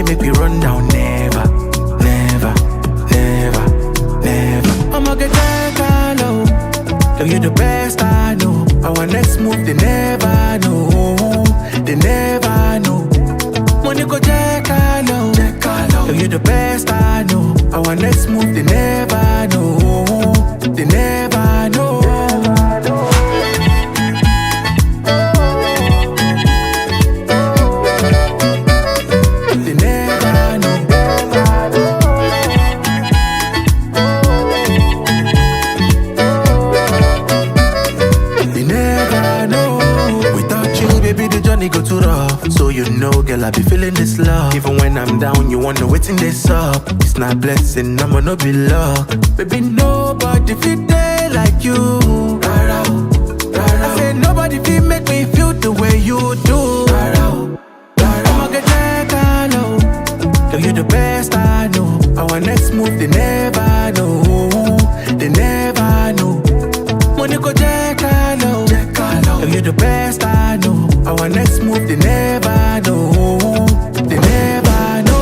make we run down. Never, never, never, never. I'ma get that low. Girl, you the best I know. Our next move, they never know. They never know. Money go check low. Girl, you the best I know. Our next move, they never know. They never know. Go too rough, so you know, girl, I be feeling this love. Even when I'm down, you wanna wait in this up. It's not blessing, I'ma not be luck. Baby, nobody feel there like you. I said nobody feel make me feel the way you do. I'ma get that low. Girl, you the best I know. Our next move, they never know. They never know. Money go check low. Girl, you the best I know. Our next move, they never know. They never know.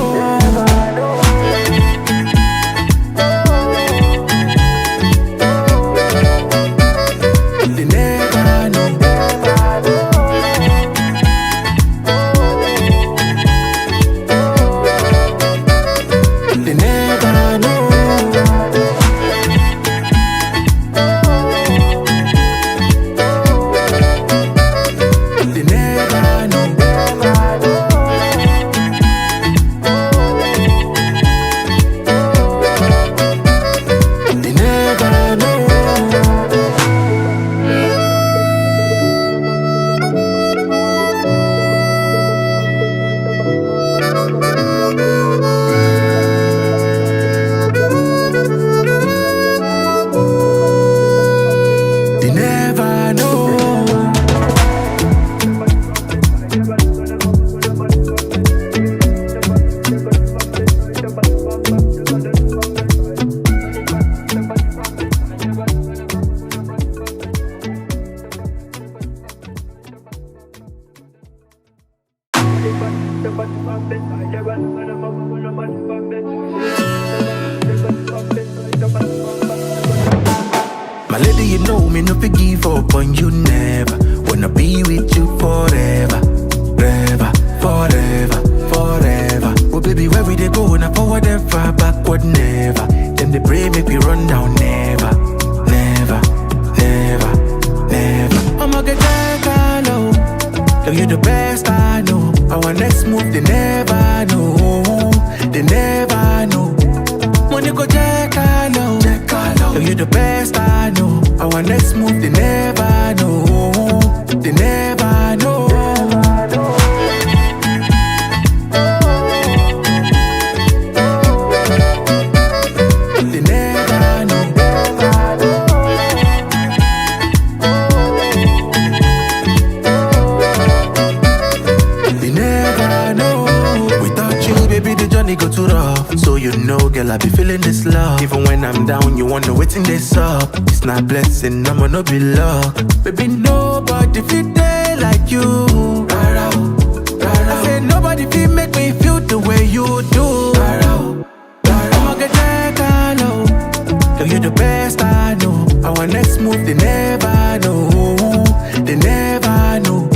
They never know. They never know. My lady, you know me, no fi give up on you never. Wanna be with you forever, forever, forever, forever. Oh baby, where we they go? Now forward and far, backward never. Them they pray make we run down. Never, never, never, never. I'ma get that low. Girl, you the best I know. Our next move, they never know. They never know. Money go check low. Girl, you the best I know. Our next move, they never know. They never know. They never know. They never know. Without you, baby, the journey go too rough. So you know, girl, I be feeling this love. Even when I'm down, you wanna wait in this up. It's not blessing, I'ma not be luck. Baby, nobody feel there like you. I said nobody feel make me feel the way you do. I'ma get that low. Girl, you the best I know. Our next move, they never know. They never know.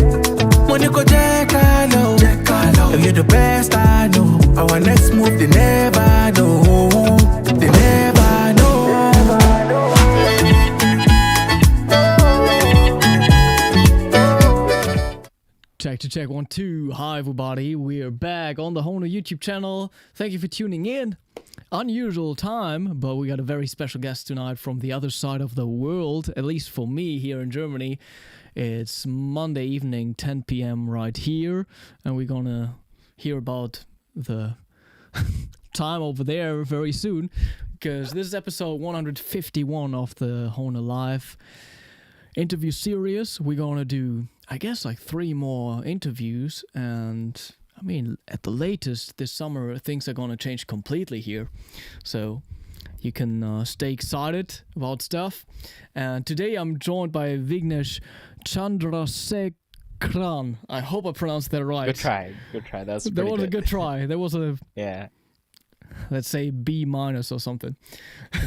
Money go check low. Girl, you the best I know. Our next move, they never know. They never know. Check 1 2. Hi everybody, we're back on the Hohner YouTube channel. Thank you for tuning in. Unusual time, but we got a very special guest tonight from the other side of the world, at least for me here in Germany. It's Monday evening, 10 p.m. right here, and we're gonna hear about the time over there very soon, because this is episode 151 of the Hohner Live interview series. We're gonna do, I guess, like 3 more interviews, and I mean, at the latest this summer things are gonna change completely here, so you can stay excited about stuff. And today I'm joined by Vignesh Chandrasekaran. Chandrasekaran. I hope I pronounced that right. Good try. That's That pretty was a good try. There was a, Yeah. let's say, B- or something.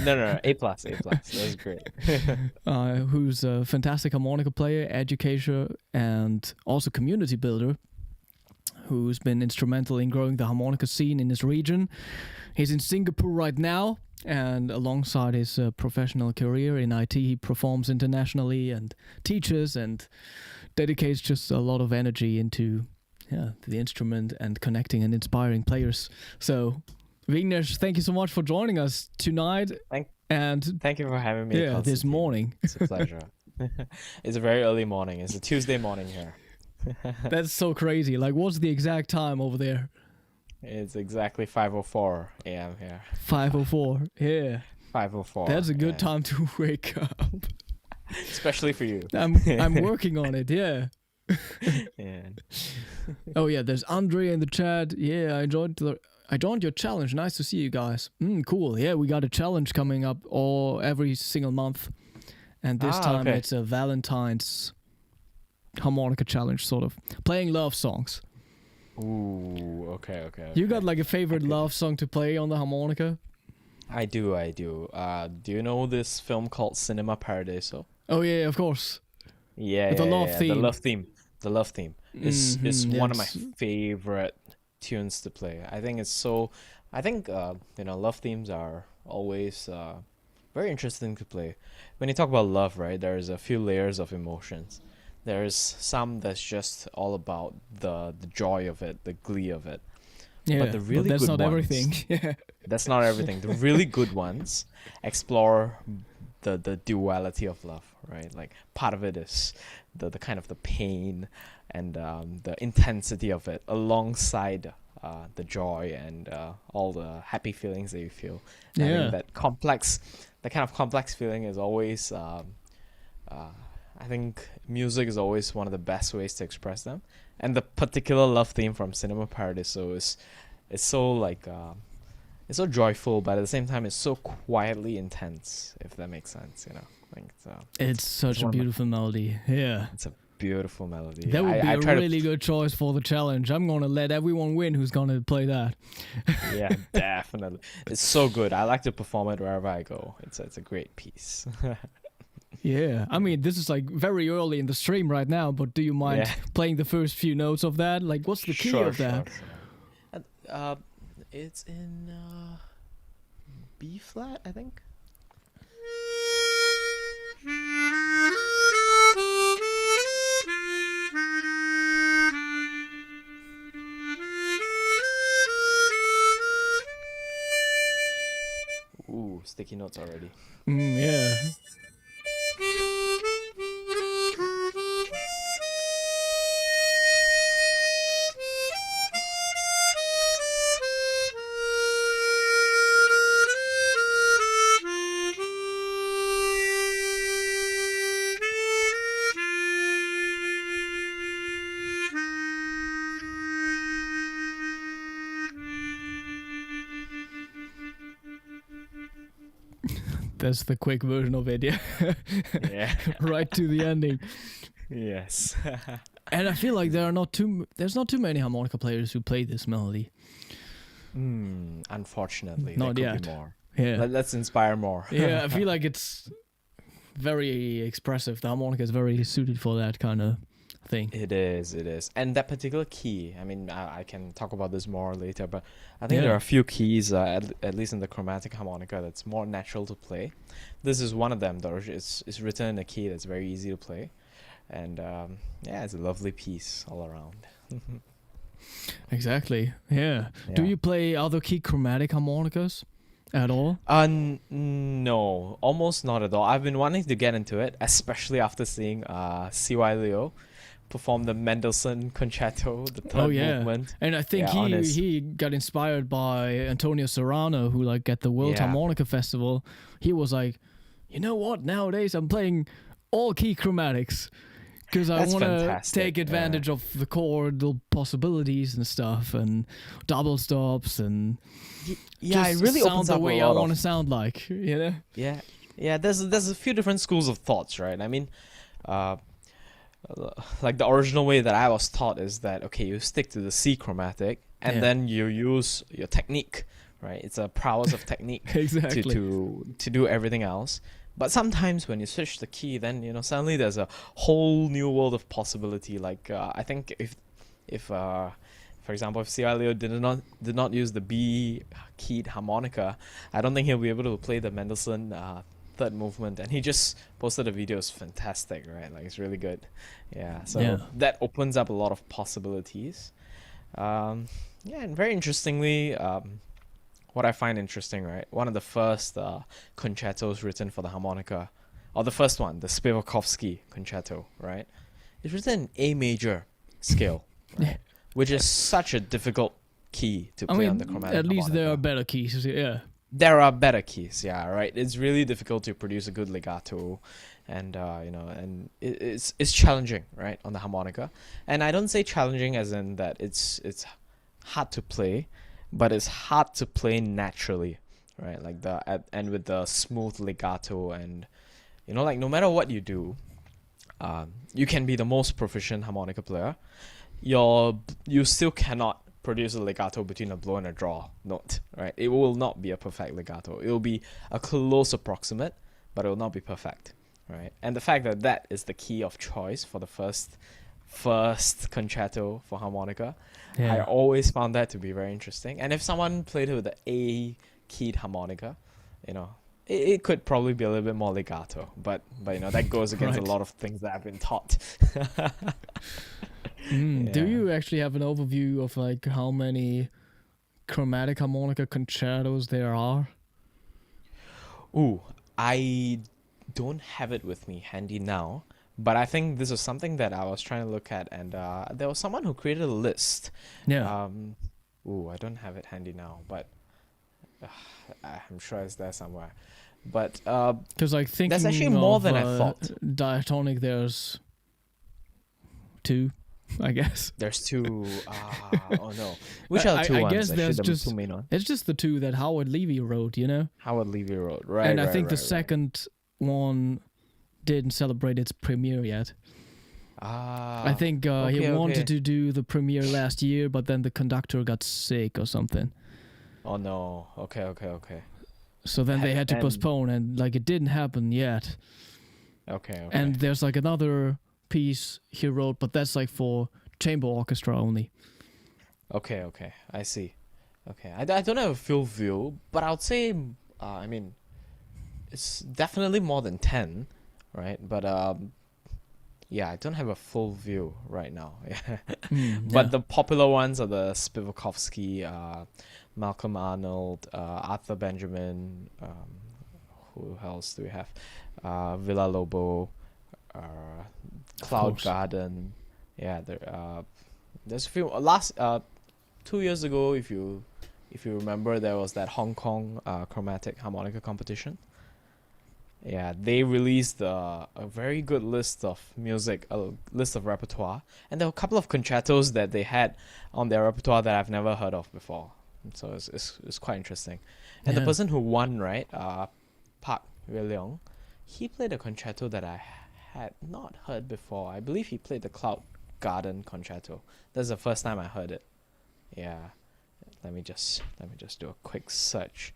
No. A+. That's great. Who's a fantastic harmonica player, educator, and also community builder, who's been instrumental in growing the harmonica scene in his region. He's in Singapore right now, and alongside his professional career in IT, he performs internationally and teaches and dedicates just a lot of energy into the instrument and connecting and inspiring players. So, Vignesh, thank you so much for joining us tonight. Thank you for having me. Yeah, this Konstantin. morning. It's a pleasure. It's a very early morning. It's a Tuesday morning here. That's so crazy. Like, what's the exact time over there? It's exactly 5:04 a.m. here. 5:04. Yeah. 5:04. That's a good time to wake up. Especially for you. I'm working on it. Yeah. Yeah. Oh yeah, there's Andre in the chat. Yeah, I joined your challenge. Nice to see you guys. Cool. Yeah, we got a challenge coming up every single month, and this time okay. it's a Valentine's harmonica challenge, sort of playing love songs. Ooh. Okay. You got like a favorite love song to play on the harmonica? I do. Do you know this film called Cinema Paradiso? Oh yeah, of course. Yeah. The love theme. The love theme is one of my favorite tunes to play. I think love themes are always very interesting to play. When you talk about love, right, there's a few layers of emotions. There's some that's just all about the joy of it, the glee of it. Yeah, but the really that's good not ones, everything. that's not everything. The really good ones explore the duality of love, right? Like part of it is the kind of the pain and the intensity of it alongside the joy and all the happy feelings that you feel. I think that kind of complex feeling is always I think music is always one of the best ways to express them. And the particular love theme from Cinema Paradiso is so like it's so joyful, but at the same time it's so quietly intense, if that makes sense, you know. Like it's such a beautiful melody. Yeah. It's a beautiful melody. That would be a really good choice for the challenge. I'm gonna let everyone win who's gonna play that. Yeah, definitely. It's so good. I like to perform it wherever I go. It's a great piece. Yeah, I mean, this is like very early in the stream right now, but do you mind playing the first few notes of that? Like, what's the key of that? Sure. It's in B flat, I think. Ooh, sticky notes already. Yeah. That's the quick version of it, yeah. Yeah. Right to the ending. Yes. And I feel like there's not too many harmonica players who play this melody. Unfortunately, not there yet. could be more. Yeah. Let's inspire more. Yeah, I feel like it's very expressive. The harmonica is very suited for that kind of thing. It is. And that particular key, I mean, I can talk about this more later, but I think there are a few keys, at least in the chromatic harmonica, that's more natural to play. This is one of them, though. It's written in a key that's very easy to play. And it's a lovely piece all around. Exactly, yeah. Do you play other key chromatic harmonicas at all? No, almost not at all. I've been wanting to get into it, especially after seeing C.Y. Leo perform the Mendelssohn Concerto, the third movement. And I think he got inspired by Antonio Serrano, who like at the World Harmonica Festival, he was like, you know what, nowadays I'm playing all key chromatics because I want to take advantage of the chordal possibilities and stuff and double stops and it really sound opens the up way a lot I want to sound like, you know? Yeah, there's a few different schools of thoughts, right? I mean, like the original way that I was taught is that, okay, you stick to the C chromatic and Yeah. then you use your technique, right? It's a prowess of technique Exactly. to do everything else. But sometimes when you switch the key, then suddenly there's a whole new world of possibility. Like I think if for example, if Cialio did not use the B keyed harmonica, I don't think he'll be able to play the Mendelssohn third movement. And he just posted a video. It's fantastic, right? Like it's really good. Yeah. So Yeah. that opens up a lot of possibilities. Yeah, and very interestingly, what I find interesting, right? One of the first concertos written for the harmonica, or the first one, the Spivakovsky concerto, right? It's written in A major scale, right? Which is such a difficult key to I play on mean, the chromatic at least there are harmonica. better keys. Yeah. There are better keys, yeah, right. It's really difficult to produce a good legato, and and it's challenging, right, on the harmonica. And I don't say challenging as in that it's hard to play, but it's hard to play naturally, right? Like and with the smooth legato, and like no matter what you do, you can be the most proficient harmonica player. You still cannot produce a legato between a blow and a draw note, right? It will not be a perfect legato. It will be a close approximate, but it will not be perfect, right? And the fact that that is the key of choice for the first concerto for harmonica, I Yeah. always found that to be very interesting. And if someone played it with the A keyed harmonica, it could probably be a little bit more legato, but that goes against Right. a lot of things that I've been taught. Do Yeah. you actually have an overview of like how many chromatic harmonica concertos there are? Ooh, I don't have it with me handy now, but I think this is something that I was trying to look at, and there was someone who created a list. Yeah. I don't have it handy now, but uh, I'm sure it's there somewhere. But Because like thinking there's actually more of, than I thought. diatonic, there's two, I guess. There's two. Oh no, which are the two I ones? guess Actually, there's the just two main ones. it's just the two that Howard Levy wrote, you know. Howard Levy wrote, right? And I right, think the right, right. second one didn't celebrate its premiere yet. I think he okay, wanted okay. to do the premiere last year, but then the conductor got sick or something. Oh no. Okay. So then they had to And- postpone, and like it didn't happen yet. Okay. And there's like another piece he wrote, but that's like for chamber orchestra only. Okay. I see. Okay. I don't have a full view, but I would say, I mean, it's definitely more than 10, right? But yeah, I don't have a full view right now. But the popular ones are the Spivakovsky, Malcolm Arnold, Arthur Benjamin. Who else do we have? Villa Lobo, Cloud course. Garden. Yeah, there's a few. 2 years ago, if you remember, there was that Hong Kong chromatic harmonica competition. Yeah, they released a very good list of music, a list of repertoire, and there were a couple of concertos that they had on their repertoire that I've never heard of before. So it's quite interesting. And the Yeah. person who won, right, Park Yue-leong, he played a concerto that I had not heard before. I believe he played the Cloud Garden concerto. That's the first time I heard it. Yeah. Let me just do a quick search.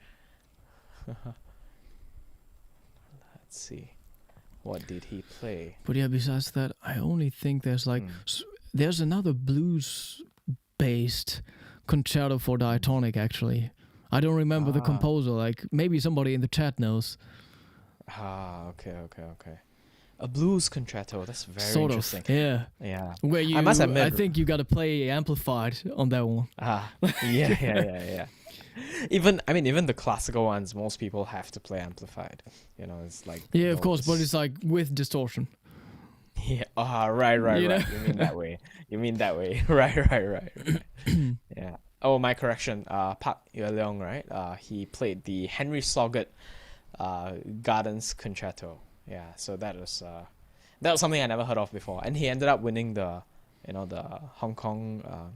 Let's see. What did he play? But yeah, besides that, I only think there's like there's another blues-based concerto for diatonic. Actually, I don't remember the composer. Like maybe somebody in the chat knows. Okay. A blues concerto. That's very Sort interesting. of, yeah. Yeah. Where you, I must admit. I think you got to play amplified on that one. Yeah. Even the classical ones, most people have to play amplified. It's like Yeah, of course, but it's like with distortion. yeah. Right. You know? You mean that way. Right. Yeah. Oh, my correction. Park Yue-leong, right? He played the Henry Sogget Gardens Concerto. Yeah. So that was something I never heard of before, and he ended up winning the Hong Kong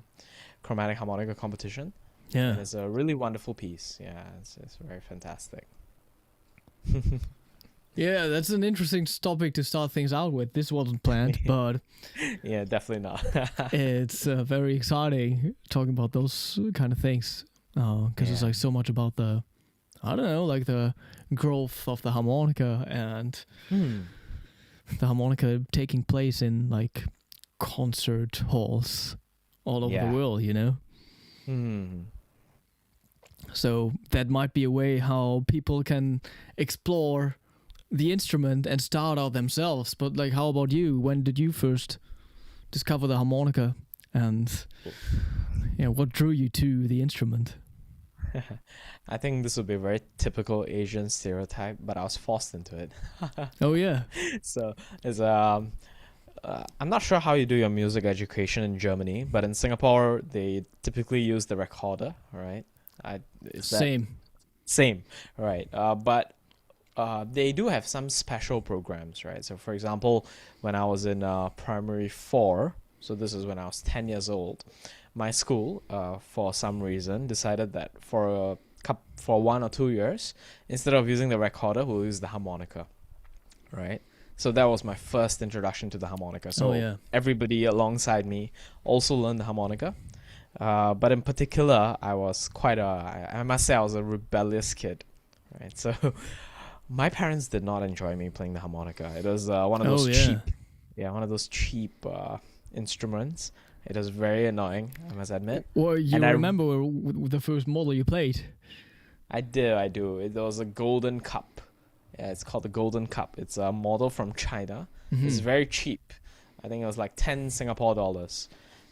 chromatic harmonica competition. Yeah. And it's a really wonderful piece. Yeah, it's very fantastic. Yeah, that's an interesting topic to start things out with. This wasn't planned, but Yeah, definitely not. it's very exciting talking about those kind of things. Because it's Yeah. like so much about the, I don't know, like the growth of the harmonica and Hmm. the harmonica taking place in like concert halls all over Yeah. the world, you know? Hmm. So that might be a way how people can explore the instrument and start out themselves. But like, how about you? When did you first discover the harmonica, and what drew you to the instrument? I think this would be a very typical Asian stereotype, but I was forced into it. Oh yeah, So it's I'm not sure how you do your music education in Germany, but in Singapore they typically use the recorder, right? Is that same. same, right? But they do have some special programs, right? So for example, when I was in primary four, so this is when I was 10 years old, my school, for some reason, decided that for 1 or 2 years, instead of using the recorder, we'll use the harmonica, right? So that was my first introduction to the harmonica. So Oh yeah. everybody alongside me also learned the harmonica. But in particular, I was I must say I was a rebellious kid, right? So my parents did not enjoy me playing the harmonica. It was one of Oh those yeah. cheap, yeah, one of those cheap instruments. It was very annoying, I must admit. Well, you And remember the first model you played? I do. It was a golden cup. Yeah, it's called the golden cup. It's a model from China. It's Mhm. very cheap. I think it was like 10 Singapore dollars.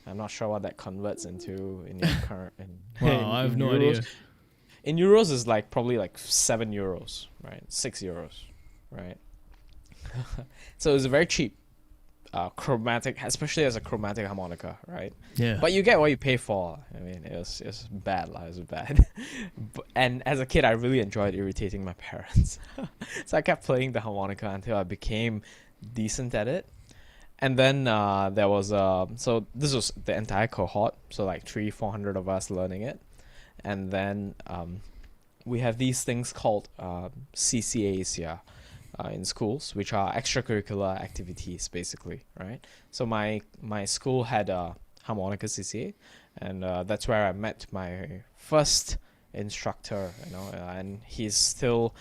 I'm not sure what that converts into in your current. Wow, I have no euros. idea. In euros, is like probably like 7 euros, right? 6 euros, right? So it's very cheap, chromatic, especially as a chromatic harmonica, right? Yeah. But you get what you pay for. I mean, it was bad, it was bad. And as a kid, I really enjoyed irritating my parents. So I kept playing the harmonica until I became decent at it. And then there was so this was the entire cohort, so like 300-400 of us learning it. And then we have these things called CCAs here in schools, which are extracurricular activities, basically, right? So my school had a harmonica CCA, and that's where I met my first instructor, and he's still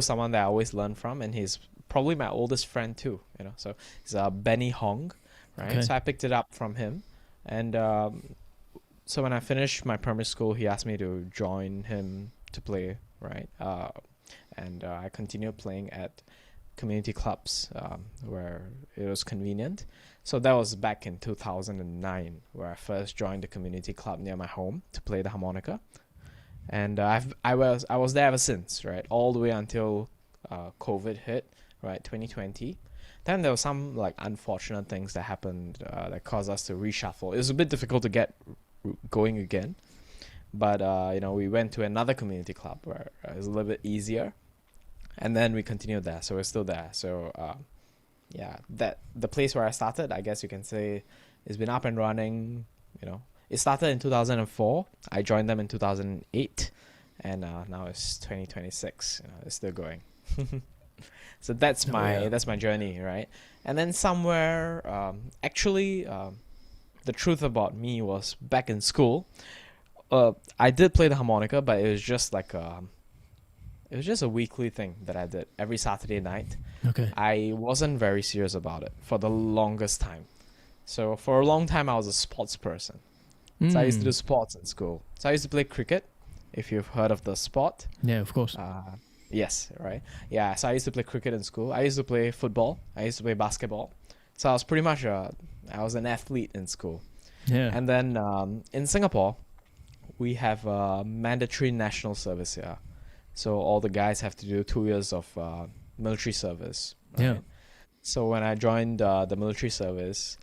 someone that I always learn from, and he's probably my oldest friend too, So he's Benny Hong, right? Okay. So I picked it up from him, and so when I finished my primary school, he asked me to join him to play, right? And I continued playing at community clubs where it was convenient. So that was back in 2009, where I first joined the community club near my home to play the harmonica, and I was there ever since, right? All the way until COVID hit, right? 2020. Then there were some like unfortunate things that happened that caused us to reshuffle. It was a bit difficult to get going again, but we went to another community club where it was a little bit easier, and then we continued there, so we're still there. So that the place where I started, I guess you can say, it's been up and running. It started in 2004. I joined them in 2008, and now it's 2026. It's still going. So that's my journey, right? And then somewhere, the truth about me was back in school, I did play the harmonica, but it was just like a weekly thing that I did every Saturday night. Okay. I wasn't very serious about it for the longest time. So for a long time, I was a sports person. So I used to do sports in school. So I used to play cricket, if you've heard of the sport. Yeah, of course. Yes, right. Yeah, so I used to play cricket in school. I used to play football. I used to play basketball. So I was pretty much I was an athlete in school. Yeah. And then in Singapore, we have mandatory national service here. So all the guys have to do 2 years of military service. Right? Yeah. So when I joined the military service,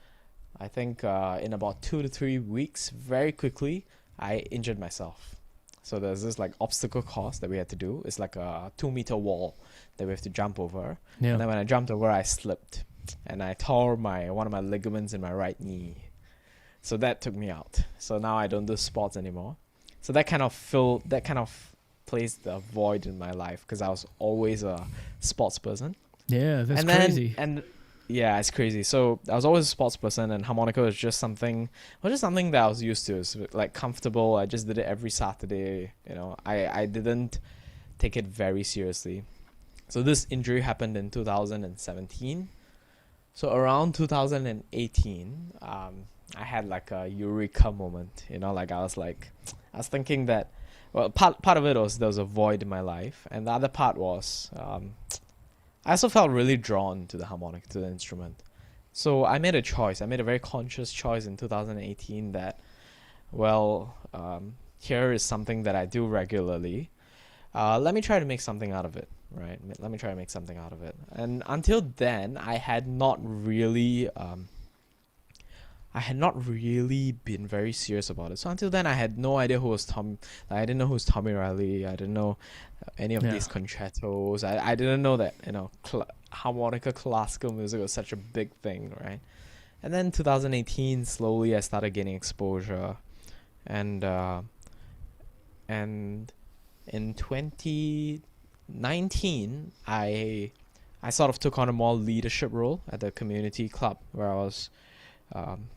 I think in about 2 to 3 weeks, very quickly, I injured myself. So there's this like obstacle course that we had to do. It's like a 2-meter wall that we have to jump over. Yeah. And then when I jumped over, I slipped, and I tore one of my ligaments in my right knee. So that took me out. So now I don't do sports anymore. So that kind of replaced the void in my life because I was always a sports person. Yeah, that's And then, crazy. and yeah, it's crazy. So I was always a sports person, and harmonica was just something, that I was used to. It's like comfortable. I just did it every Saturday. I didn't take it very seriously. So this injury happened in 2017. So around 2018, I had like a eureka moment. Like I was thinking that, well, part of it was there was a void in my life, and the other part was I also felt really drawn to the harmonic, to the instrument. So I made a choice. I made a very conscious choice in 2018 that, well, here is something that I do regularly. Let me try to make something out of it, right? Let me try to make something out of it. And until then, I had not really been very serious about it. So until then, I had no idea who was Tom. Like, I didn't know who was Tommy Riley. I didn't know any of these concertos. I didn't know that harmonica classical music was such a big thing, right? And then 2018, slowly I started gaining exposure, and in 2019, I sort of took on a more leadership role at the community club where I was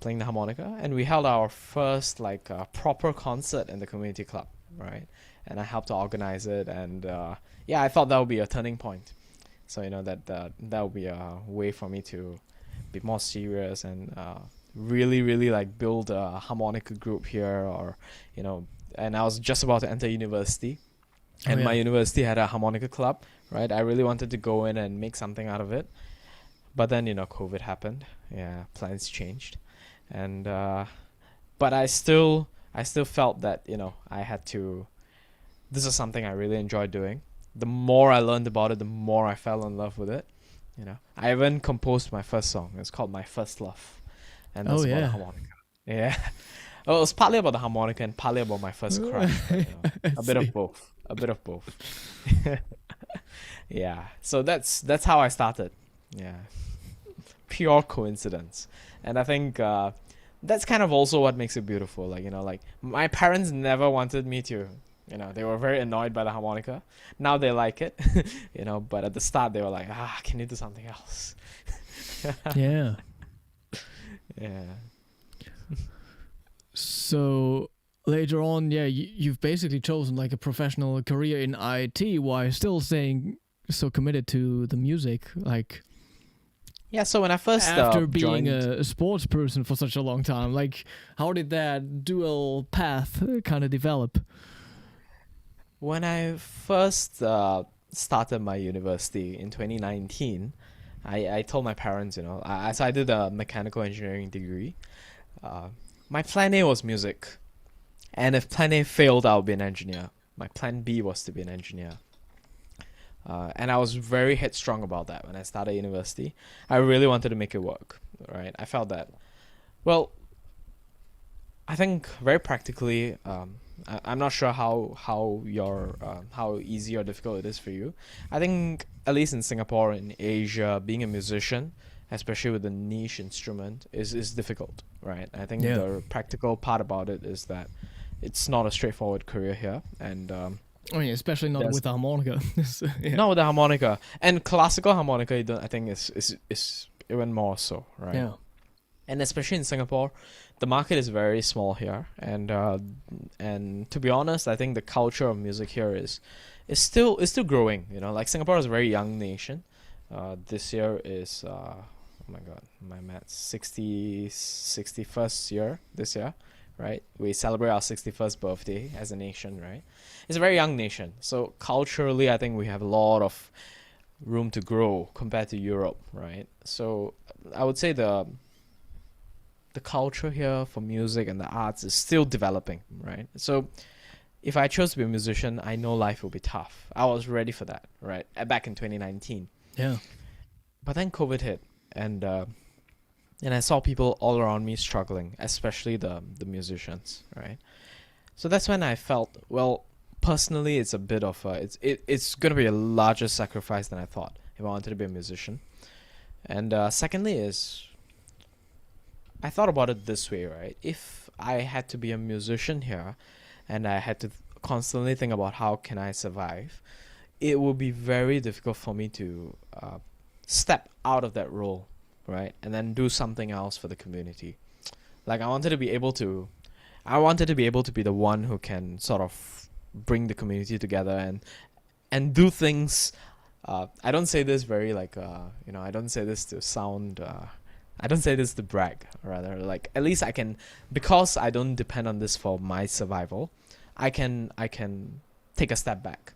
playing the harmonica, and we held our first proper concert in the community club, right? And I helped to organize it, and I thought that would be a turning point. So that would be a way for me to be more serious and really like build a harmonica group here, or and I was just about to enter university, and my university had a harmonica club, right? I really wanted to go in and make something out of it. But then, COVID happened. Yeah, plans changed. And but I still felt that, I had to, this is something I really enjoyed doing. The more I learned about it, the more I fell in love with it. I even composed my first song. It's called My First Love. And that's about the harmonica. Yeah. Well, it was partly about the harmonica and partly about my first crush. But, a bit of both. A bit of both. Yeah. So that's how I started. Yeah. Pure coincidence. And I think that's kind of also what makes it beautiful. Like my parents never wanted me to, they were very annoyed by the harmonica. Now they like it, but at the start they were like, can you do something else? Yeah. Yeah. So later on, you've basically chosen like a professional career in IT while still staying so committed to the music. Like, yeah, so when I first after being joined, a sports person for such a long time, like how did that dual path kind of develop? when I first started my university in 2019, I told my parents, so I did a mechanical engineering degree. My plan A was music, and if plan A failed, I would be an engineer. My plan B was to be an engineer. And I was very headstrong about that when I started university. I really wanted to make it work, right? I felt that, well, I think very practically, I'm not sure how easy or difficult it is for you. I think at least in Singapore and Asia, being a musician, especially with a niche instrument, is difficult, right? I think the practical part about it is that it's not a straightforward career here, and especially not with the harmonica. not with the harmonica, and classical harmonica. I think is even more so, right? Yeah. And especially in Singapore, the market is very small here, and to be honest, I think the culture of music here is still growing. Like Singapore is a very young nation. This year is oh my god, my maths, 61st year this year, right? We celebrate our 61st birthday as a nation, right? It's a very young nation, so culturally, I think we have a lot of room to grow compared to Europe, right? So I would say the culture here for music and the arts is still developing, right? So if I chose to be a musician, I know life will be tough. I was ready for that, right? Back in 2019. Yeah. But then COVID hit, and I saw people all around me struggling, especially the musicians, right? So that's when I felt, well, personally, it's a bit of it's going to be a larger sacrifice than I thought if I wanted to be a musician. And secondly is, I thought about it this way, right? If I had to be a musician here, and I had to constantly think about how can I survive, it will be very difficult for me to step out of that role, right, and then do something else for the community. Like I wanted to be able to be the one who can sort of bring the community together and do things. I don't say this very like I don't say this to sound. I don't say this to brag. Rather, like at least I can, because I don't depend on this for my survival. I can take a step back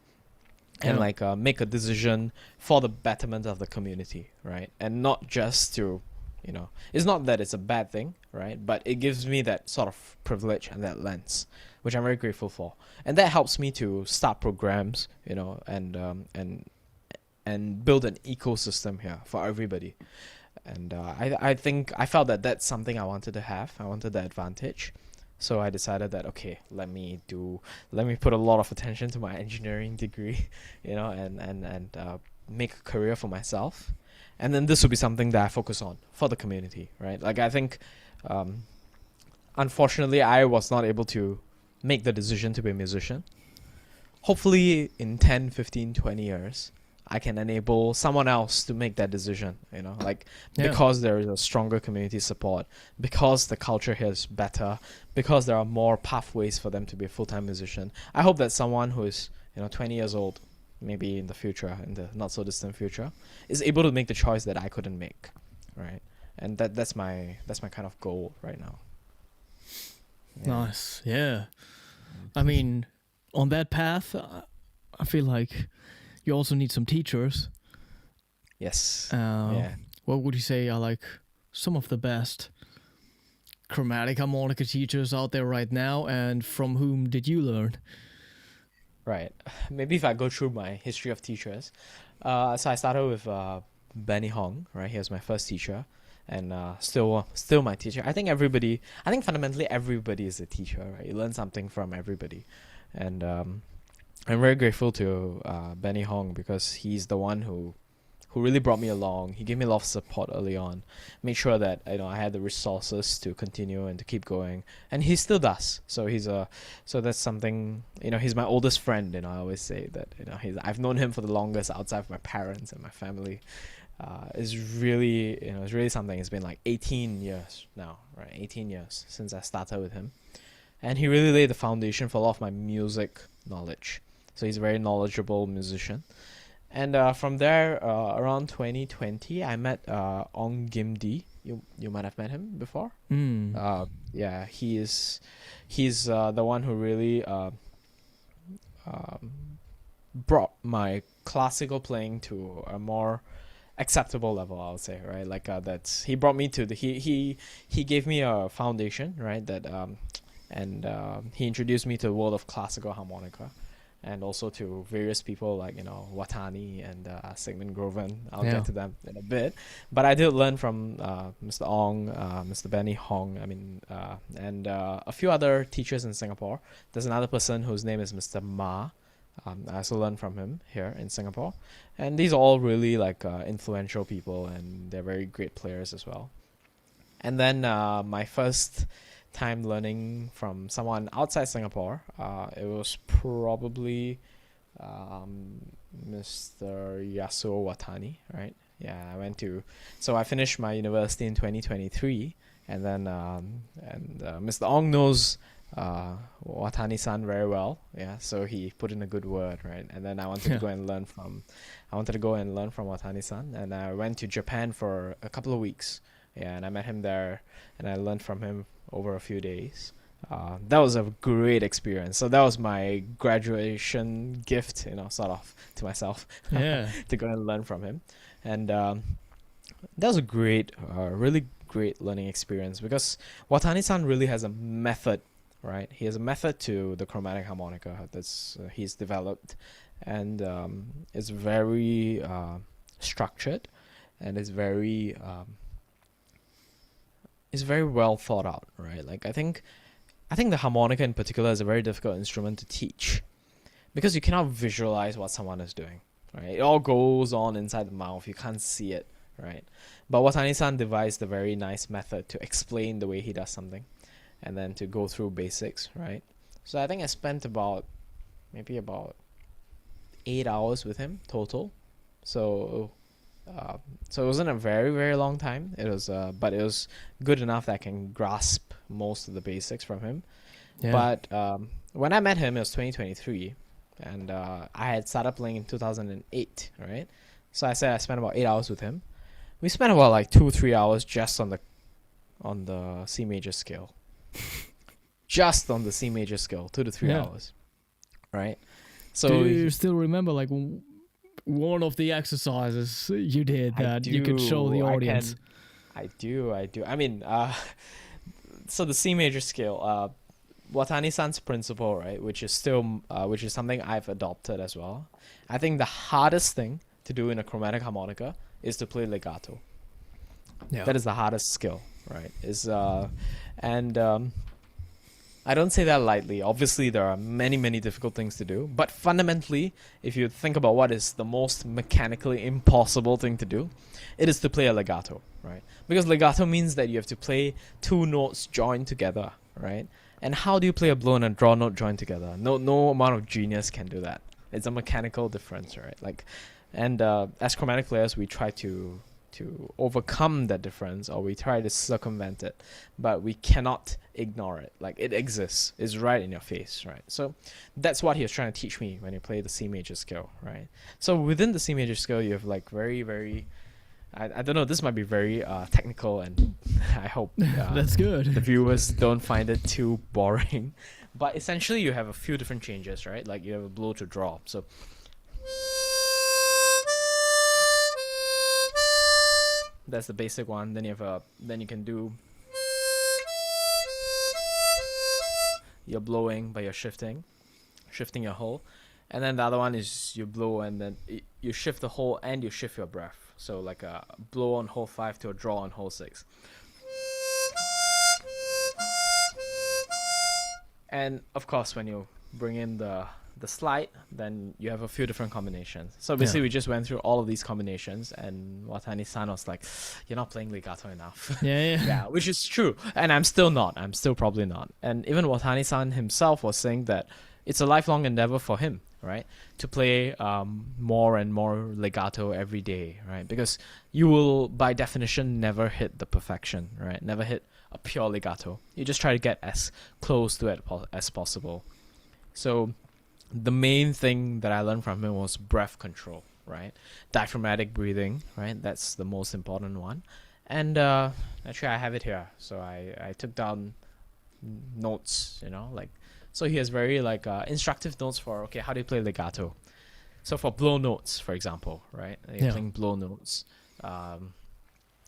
and make a decision for the betterment of the community, right? And not just to, it's not that it's a bad thing, right? But it gives me that sort of privilege and that lens, which I'm very grateful for, and that helps me to start programs, and build an ecosystem here for everybody. And I think I felt that that's something I wanted to have. I wanted the advantage. So I decided that, okay, let me put a lot of attention to my engineering degree, and make a career for myself. And then this will be something that I focus on for the community, right? Like I think, unfortunately, I was not able to make the decision to be a musician. Hopefully in 10, 15, 20 years, I can enable someone else to make that decision, because there is a stronger community support, because the culture here is better, because there are more pathways for them to be a full-time musician. I hope that someone who is, 20 years old, maybe in the future, in the not so distant future, is able to make the choice that I couldn't make, right? And that's my kind of goal right now. Yeah. Nice. Yeah. I mean, on that path, I feel like you also need some teachers. Yes. What would you say are like some of the best chromatic harmonica teachers out there right now, and from whom did you learn? Right. Maybe if I go through my history of teachers. So I started with Benny Hong, right? He was my first teacher, and still my teacher. I think fundamentally everybody is a teacher, right? You learn something from everybody. And I'm very grateful to Benny Hong, because he's the one who really brought me along. He gave me a lot of support early on, made sure that I had the resources to continue and to keep going, and he still does. So so that's something. He's my oldest friend, I always say that. I've known him for the longest outside of my parents and my family. It's really something. It's been like 18 years now, right? 18 years since I started with him, and he really laid the foundation for a lot of my music knowledge. So he's a very knowledgeable musician. And from there, around 2020, I met Ong Gim Dee. You might have met him before. Yeah, he's the one who really brought my classical playing to a more acceptable level, I would say, right? Like he brought me to he gave me a foundation, right? That he introduced me to the world of classical harmonica, and also to various people like Watani and Sigmund Groven. I'll get to them in a bit, but I did learn from Mr. Ong, Mr. Benny Hong, and a few other teachers in Singapore. There's another person whose name is Mr. Ma. I also learned from him here in Singapore, and these are all really influential people, and they're very great players as well. And then my first time learning from someone outside Singapore, it was probably Mr. Yasuo Watani, right? Yeah, I finished my university in 2023, and then Mr. Ong knows Watani-san very well, yeah, so he put in a good word, right? And then I wanted to go and learn from Watani-san, and I went to Japan for a couple of weeks, yeah, and I met him there, and I learned from him over a few days. That was a great experience. So that was my graduation gift, sort of to myself, to go and learn from him. And that was a great, really great learning experience, because Watani-san really has a method, right? He has a method to the chromatic harmonica that's he's developed, and it's very structured, and it's very well thought out, right? Like I think the harmonica in particular is a very difficult instrument to teach, because you cannot visualize what someone is doing, right? It all goes on inside the mouth. You can't see it, right? But Watani-san devised a very nice method to explain the way he does something, and then to go through basics, right? So I think I spent about maybe about 8 hours with him total. So so it wasn't a very very long time. It was but it was good enough that I can grasp most of the basics from him. Yeah. But when I met him, it was 2023, and I had started playing in 2008, right? So I said I spent about 8 hours with him. We spent about like 2-3 hours just on the C major scale, just on the C major scale, 2 to 3 Yeah. hours, right? So Do you still remember like one of the exercises you did I that you could show the do, audience? I do. I mean, so the C major scale, Watani-san's principle, right, which is something I've adopted as well. I think the hardest thing to do in a chromatic harmonica is to play legato. Yeah. That is the hardest skill, right? I don't say that lightly. Obviously, there are many, many difficult things to do. But fundamentally, if you think about what is the most mechanically impossible thing to do, it is to play a legato, right? Because legato means that you have to play two notes joined together, right? And how do you play a blow and a draw note joined together? No amount of genius can do that. It's a mechanical difference, right? As chromatic players, we try to overcome that difference, or we try to circumvent it, but we cannot ignore it. Like, it exists. It's right in your face, right? So that's what he was trying to teach me when you play the C major scale, right? So within the C major scale, you have like very, very, I don't know, this might be very technical, and I hope That's good. the viewers don't find it too boring. But essentially, you have a few different changes, right? Like, you have a blow to draw. So that's the basic one. Then you can do you're blowing, but you're shifting your hole. And then the other one is you blow and then you shift the hole and you shift your breath. So like a blow on hole 5 to a draw on hole 6. And of course, when you bring in the slide, then you have a few different combinations. So basically, we just went through all of these combinations, and Watani-san was like, "You're not playing legato enough." Yeah. Which is true, and I'm still not. I'm still probably not. And even Watani-san himself was saying that it's a lifelong endeavor for him, right, to play more and more legato every day, right? Because you will, by definition, never hit the perfection, right? Never hit a pure legato. You just try to get as close to it as possible. So the main thing that I learned from him was breath control, right? Diaphragmatic breathing, right? That's the most important one. And actually, I have it here. So I took down notes, like, so he has very like instructive notes for, okay, how do you play legato? So for blow notes, for example, right? You're playing blow notes.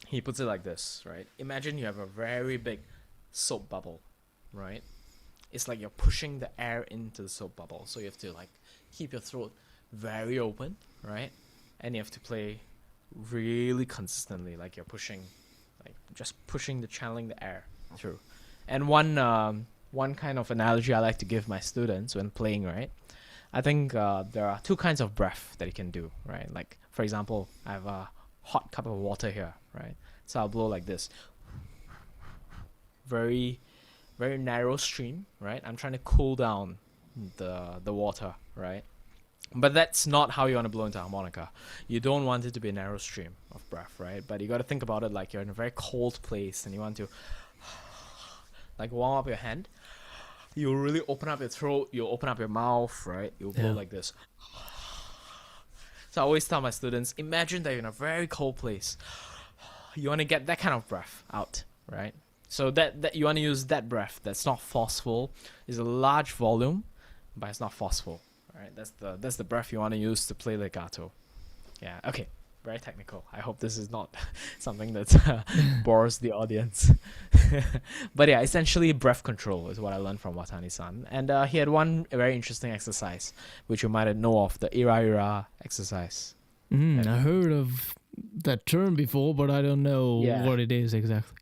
He puts it like this, right? Imagine you have a very big soap bubble, right? It's like you're pushing the air into the soap bubble. So you have to like keep your throat very open, right? And you have to play really consistently, like you're pushing, like just channeling the air through. And one kind of analogy I like to give my students when playing, right? I think there are two kinds of breath that you can do, right? Like, for example, I have a hot cup of water here, right? So I'll blow like this. Very, very narrow stream, right? I'm trying to cool down the water, right? But that's not how you want to blow into harmonica. You don't want it to be a narrow stream of breath, right? But you got to think about it like you're in a very cold place and you want to like warm up your hand. You really open up your throat, you open up your mouth, right? You blow like this. So I always tell my students, imagine that you're in a very cold place. You want to get that kind of breath out, right? So that you want to use that breath that's not forceful, is a large volume, but it's not forceful, right? That's the breath you want to use to play legato. Yeah, okay. Very technical. I hope this is not something that bores the audience. But yeah, essentially breath control is what I learned from Watani-san. And he had one very interesting exercise, which you might know of, the ira exercise. I heard of that term before, but I don't know what it is exactly.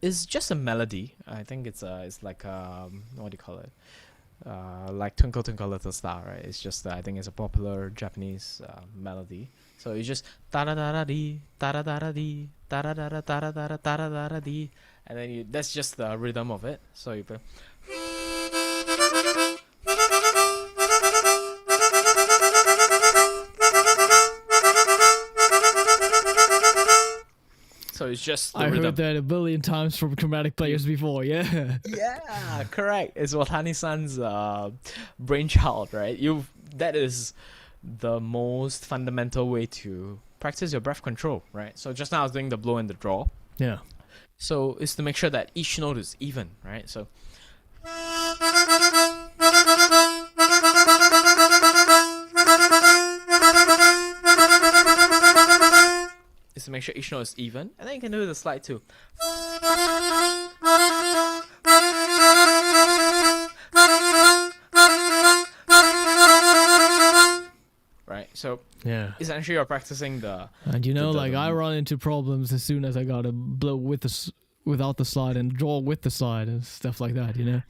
It's just a melody. I think it's like what do you call it? Like Twinkle Twinkle Little Star, right? It's just I think it's a popular Japanese melody. So it's just da da da da dee, da da da da dee, da da da da da da da da da da dee, and then that's just the rhythm of it. So you play. it's just the I rhythm. heard that a billion times from chromatic players before. Yeah. Yeah, correct. It's Watani-san's brainchild, right? That is the most fundamental way to practice your breath control, right? So just now I was doing the blow and the draw. Yeah. So it's to make sure that each note is even, right? So is to make sure each note is even, and then you can do the slide too. Right, so Yeah. essentially you're practicing the And you know, the- like I run into problems as soon as I gotta blow with without the slide and draw with the slide and stuff like that. You know.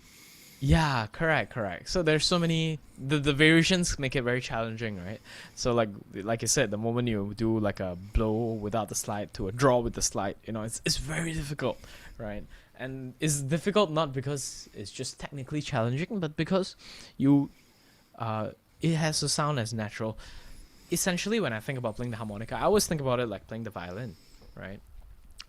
Yeah, correct. So there's so many the variations make it very challenging, right? So like you said, the moment you do like a blow without the slide to a draw with the slide, it's very difficult, right? And it's difficult not because it's just technically challenging, but because you it has to sound as natural. Essentially, when I think about playing the harmonica, I always think about it like playing the violin, right?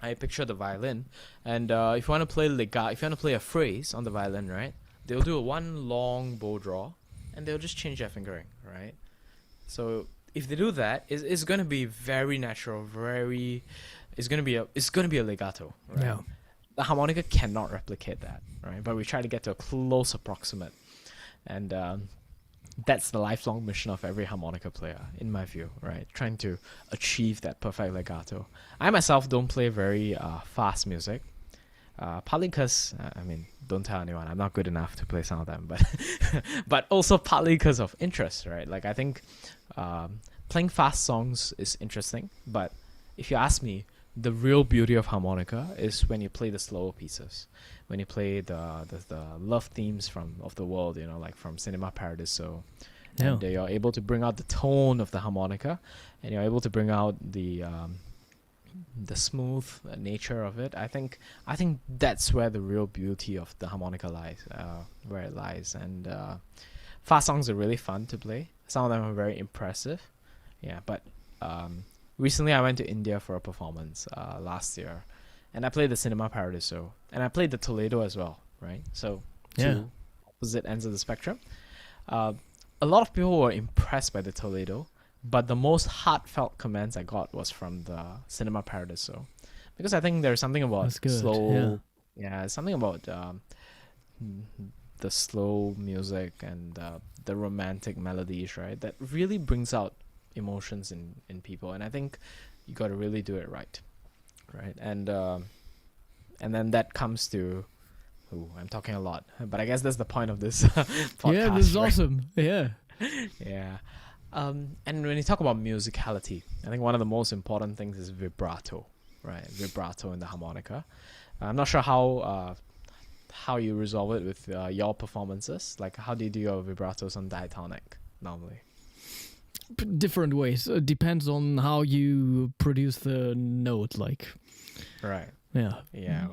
I picture the violin, and if you want to play legato, if you want to play a phrase on the violin, right? They'll do one long bow draw, and they'll just change their fingering, right? So if they do that, it's gonna be very natural, it's gonna be a legato, right? Yeah. The harmonica cannot replicate that, right? But we try to get to a close approximate, and that's the lifelong mission of every harmonica player, in my view, right? Trying to achieve that perfect legato. I myself don't play very fast music. Partly because, don't tell anyone, I'm not good enough to play some of them, but but also partly because of interest, right? Like I think playing fast songs is interesting, but if you ask me, the real beauty of harmonica is when you play the slower pieces, when you play the love themes of the world, like from Cinema Paradiso, and you're able to bring out the tone of the harmonica, and you're able to bring out the smooth nature of it. I think that's where the real beauty of the harmonica lies, where it lies. And fast songs are really fun to play. Some of them are very impressive. Yeah, but recently I went to India for a performance last year, and I played the Cinema Paradiso, and I played the Toledo as well, right? So two opposite ends of the spectrum. A lot of people were impressed by the Toledo, but the most heartfelt comments I got was from the Cinema Paradiso, because I think there's something about slow, something about the slow music and the romantic melodies, right? That really brings out emotions in people, and I think you got to really do it right? And then that comes to, I'm talking a lot, but I guess that's the point of this podcast. Yeah, this is right? awesome. Yeah. Yeah. And when you talk about musicality, I think one of the most important things is vibrato, right? Vibrato in the harmonica. I'm not sure how you resolve it with your performances. Like, how do you do your vibratos on diatonic normally? Different ways. It depends on how you produce the note. Like, Right. yeah. Yeah.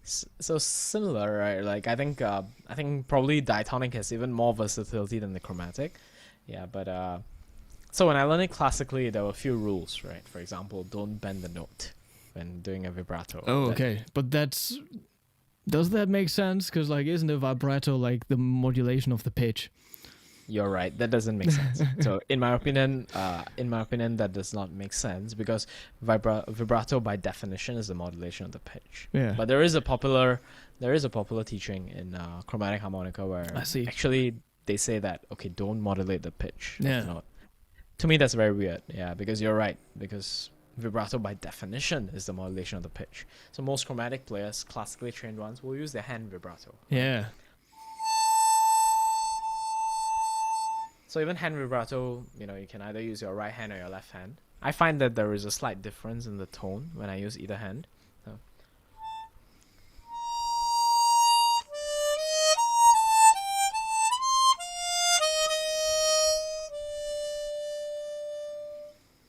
So similar, right? Like I think probably diatonic has even more versatility than the chromatic. Yeah, but so when I learned it classically, there were a few rules, right? For example, don't bend the note when doing a vibrato. Oh, okay. But does that make sense? Because like, isn't a vibrato like the modulation of the pitch? You're right. That doesn't make sense. So in my opinion, that does not make sense, because vibrato by definition is the modulation of the pitch. Yeah. But there is a popular teaching in chromatic harmonica where I see. actually they say that, okay, don't modulate the pitch. of the Yeah. note. To me, that's very weird. Yeah, because you're right. Because vibrato by definition is the modulation of the pitch. So most chromatic players, classically trained ones, will use their hand vibrato. Yeah. So even hand vibrato, you can either use your right hand or your left hand. I find that there is a slight difference in the tone when I use either hand.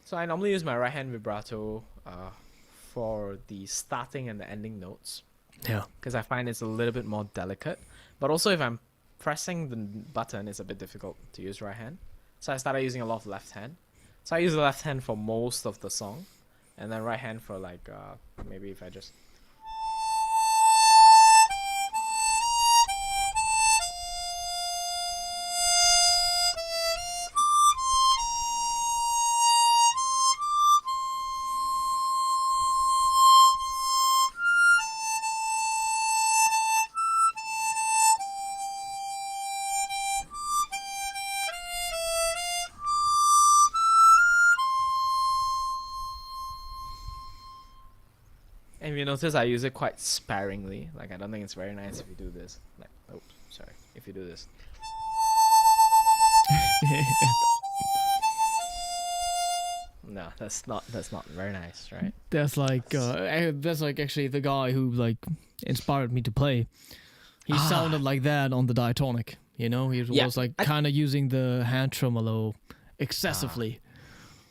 So I normally use my right hand vibrato for the starting and the ending notes, Yeah. because I find it's a little bit more delicate. But also if I'm pressing the button, it's a bit difficult to use right hand. So I started using a lot of left hand. So I use the left hand for most of the song. and then right hand for like maybe if I just. And if you notice, I use it quite sparingly. Like, I don't think it's very nice if you do this. Like, oh, sorry. If you do this. No, that's not very nice, right? That's like actually the guy who like inspired me to play. He sounded like that on the diatonic. You know, he Yeah, was like kind of using the hand tremolo excessively.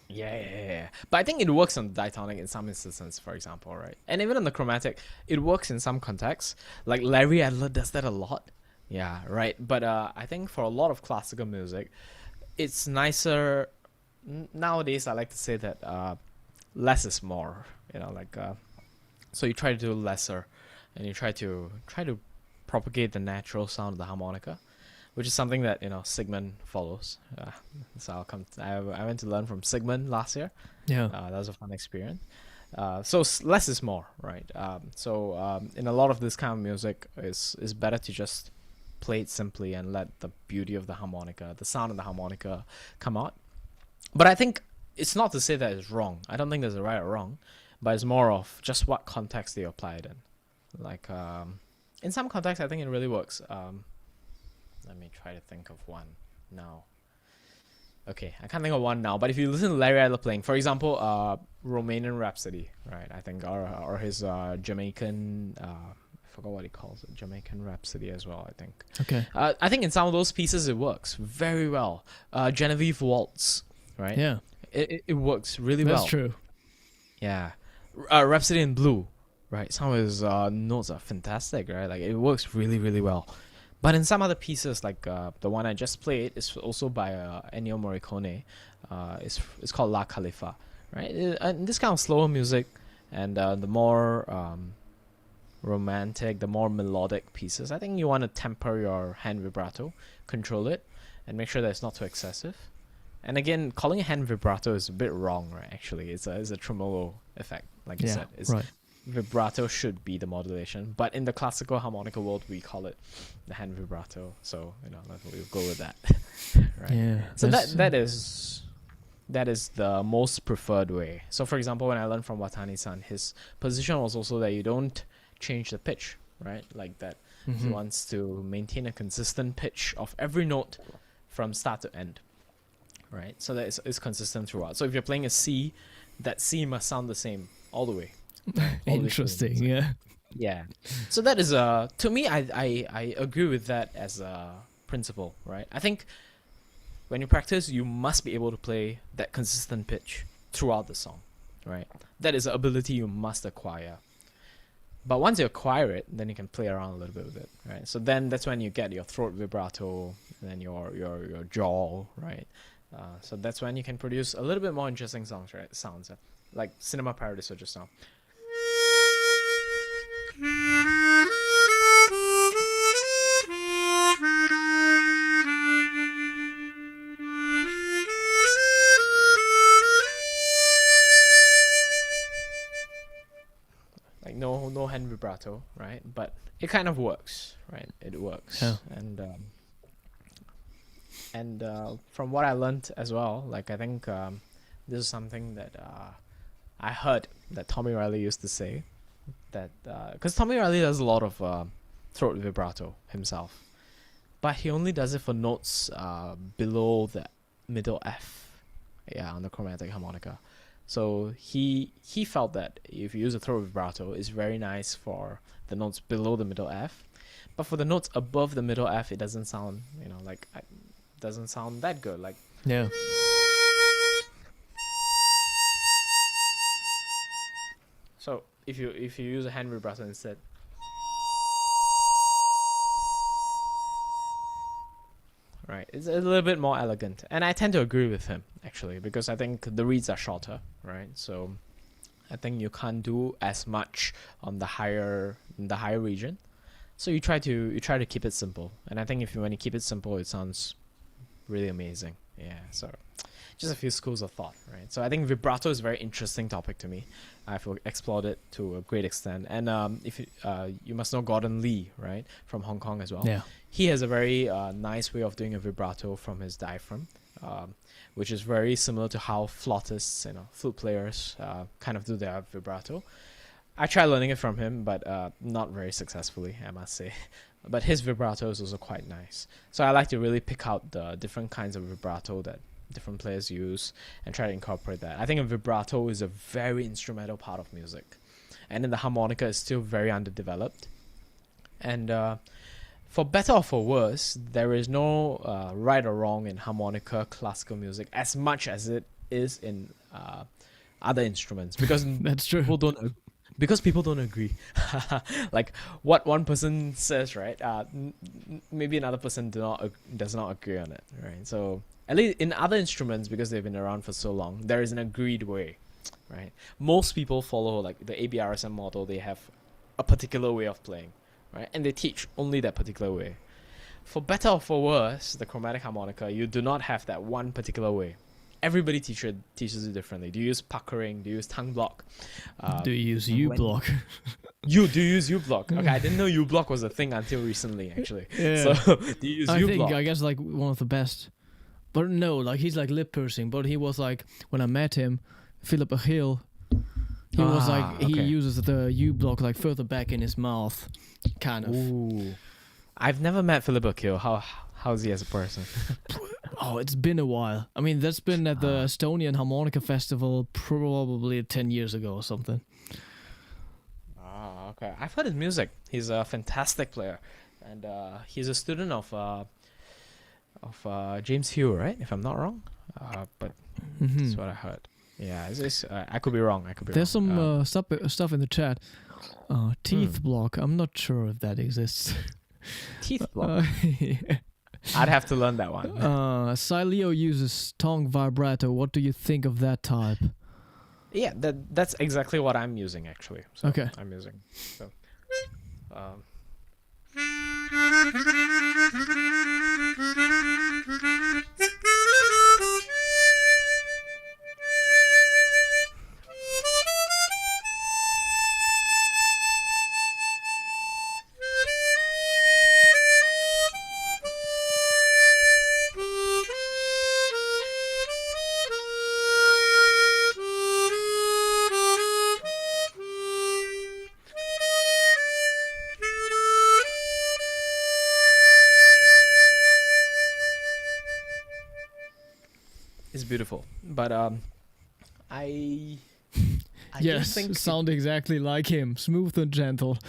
Yeah. But I think it works on the diatonic in some instances, for example, right? And even on the chromatic, it works in some contexts. Like Larry Adler does that a lot. Yeah, right. But I think for a lot of classical music, it's nicer. Nowadays, I like to say that less is more. You know, like so you try to do lesser, and you try to propagate the natural sound of the harmonica, which is something that Sigmund follows. So I went to learn from Sigmund last year. Yeah. That was a fun experience. So less is more, right? In a lot of this kind of music, is better to just play it simply and let the beauty of the harmonica, the sound of the harmonica, come out. But I think it's not to say that it's wrong. I don't think there's a right or wrong, but it's more of just what context they apply it in. Like in some contexts, I think it really works. Let me try to think of one now. Okay, I can't think of one now, but if you listen to Larry Adler playing, for example, Romanian Rhapsody, right? I think, or his Jamaican, I forgot what he calls it, Jamaican Rhapsody as well, I think. Okay. I think in some of those pieces it works very well. Genevieve Waltz, right? Yeah. It works really well. That's true. Yeah. Rhapsody in Blue, right? Some of his notes are fantastic, right? Like it works really, really well. But in some other pieces, like the one I just played, is also by Ennio Morricone. It's called La Khalifa, right? And this kind of slower music, and the more romantic, the more melodic pieces, I think you want to temper your hand vibrato, control it, and make sure that it's not too excessive. And again, calling it hand vibrato is a bit wrong, right? Actually, it's a tremolo effect, like you said. It's, right. Vibrato should be the modulation, but in the classical harmonica world, we call it the hand vibrato. So we'll go with that, right? Yeah. So that is the most preferred way. So for example, when I learned from Watani-san, his position was also that you don't change the pitch, right? Like that. He wants to maintain a consistent pitch of every note from start to end, right? So that it's consistent throughout. So if you're playing a C, that C must sound the same all the way. Interesting. Yeah. Yeah. So that is to me, I agree with that as a principle, right? I think when you practice, you must be able to play that consistent pitch throughout the song, right? That is an ability you must acquire. But once you acquire it, then you can play around a little bit with it, right? So then that's when you get your throat vibrato, and then your jaw, right? So that's when you can produce a little bit more interesting songs, right? Sounds like Cinema Paradiso just now. Like no hand vibrato, right? But it kind of works, right? It works. Yeah. And from what I learned as well, like I think this is something that I heard that Tommy Riley used to say, that because Tommy Riley does a lot of throat vibrato himself, but he only does it for notes below the middle F, on the chromatic harmonica. So he felt that if you use a throat vibrato, it's very nice for the notes below the middle F, but for the notes above the middle F, it doesn't sound doesn't sound that good. Like Yeah. so if you use a hand vibrato instead. Right, it's a little bit more elegant, and I tend to agree with him actually, because I think the reeds are shorter, right? So I think you can't do as much on the higher region. So you try to keep it simple. And I think when you keep it simple, it sounds really amazing. Yeah. So just a few schools of thought, right? So I think vibrato is a very interesting topic to me. I've explored it to a great extent. And if you must know Gordon Lee, right, from Hong Kong as well. Yeah. He has a very nice way of doing a vibrato from his diaphragm, which is very similar to how flautists, flute players kind of do their vibrato. I tried learning it from him, but not very successfully, I must say. But his vibrato is also quite nice. So I like to really pick out the different kinds of vibrato that different players use and try to incorporate that. I think a vibrato is a very instrumental part of music. And then the harmonica is still very underdeveloped. And for better or for worse, there is no right or wrong in harmonica classical music as much as it is in other instruments. Because That's true. people don't agree. Like what one person says, right? Maybe another person does not agree on it, right? So at least in other instruments, because they've been around for so long, there is an agreed way, right? Most people follow like the ABRSM model. They have a particular way of playing, right? And they teach only that particular way. For better or for worse, the chromatic harmonica, you do not have that one particular way. Everybody teaches it differently. Do you use puckering? Do you use tongue block? Do you use U-block? You do use U-block. Okay, I didn't know U-block was a thing until recently, actually. Yeah. So do you use U-block? I guess like one of the best. But no, like he's like lip pursing. But he was like, when I met him, Philip Achille, he was like, he uses the U-block like further back in his mouth, kind of. Ooh. I've never met Philip Achille. How's he as a person? Oh, it's been a while. I mean, that's been at the Estonian Harmonica Festival probably 10 years ago or something. Okay. I've heard his music. He's a fantastic player. And he's a student of James Hugh, right? If I'm not wrong. But that's what I heard. Yeah, I could be wrong. There's some stuff in the chat. Teeth block. I'm not sure if that exists. Teeth block? Yeah. I'd have to learn that one. Sileo uses tongue vibrato. What do you think of that type? Yeah, that's exactly what I'm using, actually. So Okay. I'm using. So, it's beautiful, but I Yes, don't think sound exactly like him. Smooth and gentle.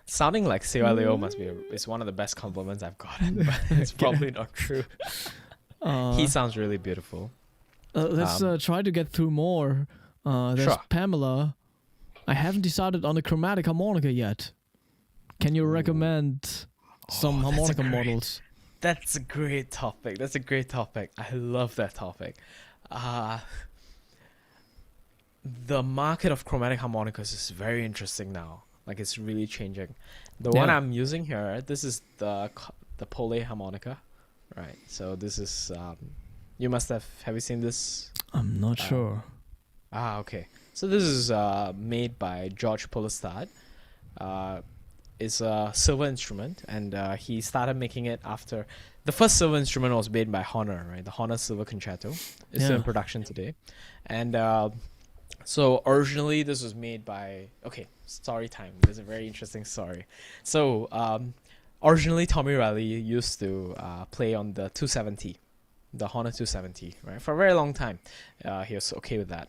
sounding like Sewa Leo is one of the best compliments I've gotten, but it's probably not true. He sounds really beautiful. Let's try to get through more. There's Sure. Pamela. I haven't decided on the chromatic harmonica yet. Can you recommend some harmonica models? That's a great topic. I love that topic. The market of chromatic harmonicas is very interesting now. Like, it's really changing. The one I'm using here, this is the Pole harmonica, right? So this is you must have you seen this? I'm not sure. Okay. So this is made by George Polestad. It's a silver instrument, and he started making it after the first silver instrument was made by Hohner, right? The Hohner Silver Concerto is still in production today, and so originally this was made by story time. There's a very interesting story. So originally Tommy Riley used to play on the 270, the Hohner 270, right? For a very long time, he was okay with that.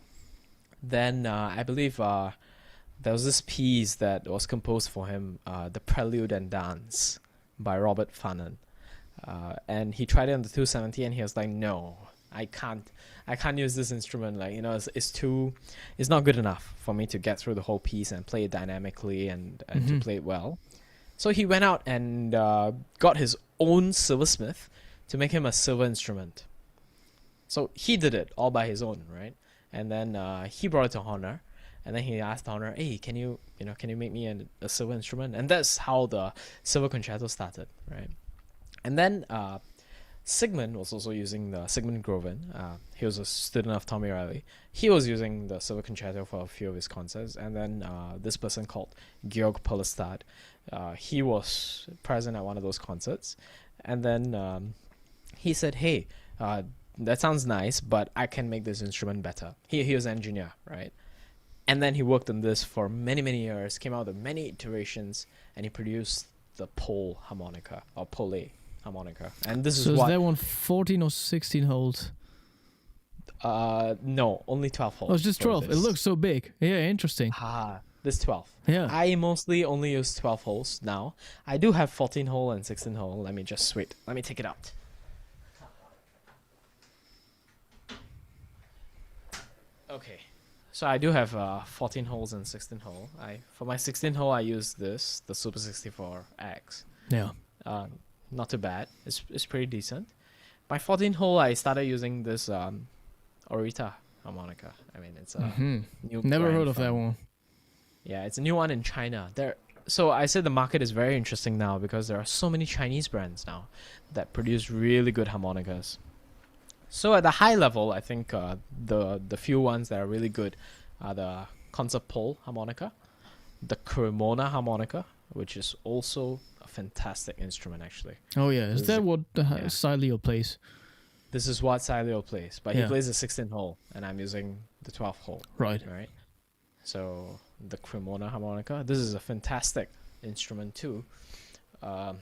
Then I believe there was this piece that was composed for him, the Prelude and Dance by Robert Fanon, and he tried it on the 270, and he was like, "No, I can't use this instrument. Like, it's not good enough for me to get through the whole piece and play it dynamically and to play it well." So he went out and got his own silversmith to make him a silver instrument. So he did it all by his own, right? and then he brought it to Hohner, and then he asked Hohner, "Hey, can you make me a silver instrument?" And that's how the silver concerto started, right? And then Sigmund was also using the Sigmund Grovin. He was a student of Tommy Riley. He was using the silver concerto for a few of his concerts, and then this person called Georg Polestad, he was present at one of those concerts, and then he said, "Hey, that sounds nice, but I can make this instrument better." He was an engineer, right? And then he worked on this for many, many years, came out with many iterations, and he produced the pole harmonica, or pole harmonica. And this So is what... that one 14 or 16 holes? No, only 12 holes. Oh, it's just 12. It looks so big. Yeah, interesting. This 12. Yeah. I mostly only use 12 holes now. I do have 14 hole and 16 hole. Let me take it out. Okay. So I do have 14 holes and 16 hole. For my 16 hole, I use the Super 64X. Yeah. Not too bad. It's pretty decent. My 14 hole, I started using this Orita harmonica. I mean, it's a new. Never brand heard of that one. Yeah, it's a new one in China. So I said the market is very interesting now because there are so many Chinese brands now that produce really good harmonicas. So at the high level, I think the few ones that are really good are the concert pole harmonica, the Cremona harmonica, which is also a fantastic instrument actually. Oh yeah, is that what Sileo plays? This is what Sileo plays, but he plays the 16 hole, and I'm using the 12 hole. Right. Right. So the Cremona harmonica, this is a fantastic instrument too. Let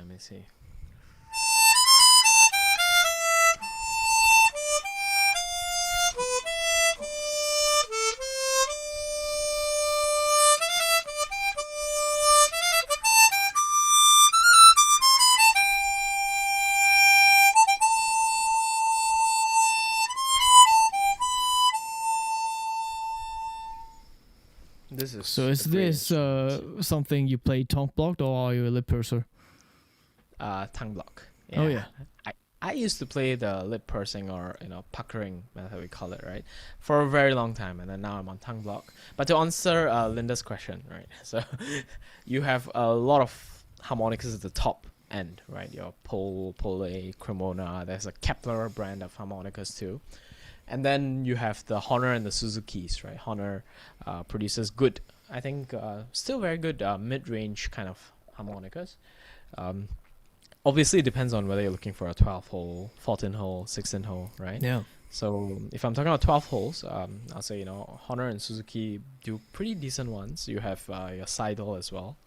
me see. So is this something you play tongue blocked, or are you a lip purser? Tongue block. Yeah. Oh yeah. I used to play the lip pursing, or puckering method, we call it, right, for a very long time, and then now I'm on tongue block. But to answer Linda's question, right, so you have a lot of harmonicas at the top end, right? Your Pole, Cremona. There's a Kepler brand of harmonicas too. And then you have the Hohner and the Suzuki's, right? Hohner produces good, I think, still very good mid-range kind of harmonicas. Obviously, it depends on whether you're looking for a 12-hole, 14-hole, 16-hole, right? Yeah. So if I'm talking about 12 holes, I'll say, Hohner and Suzuki do pretty decent ones. You have your Seidel as well.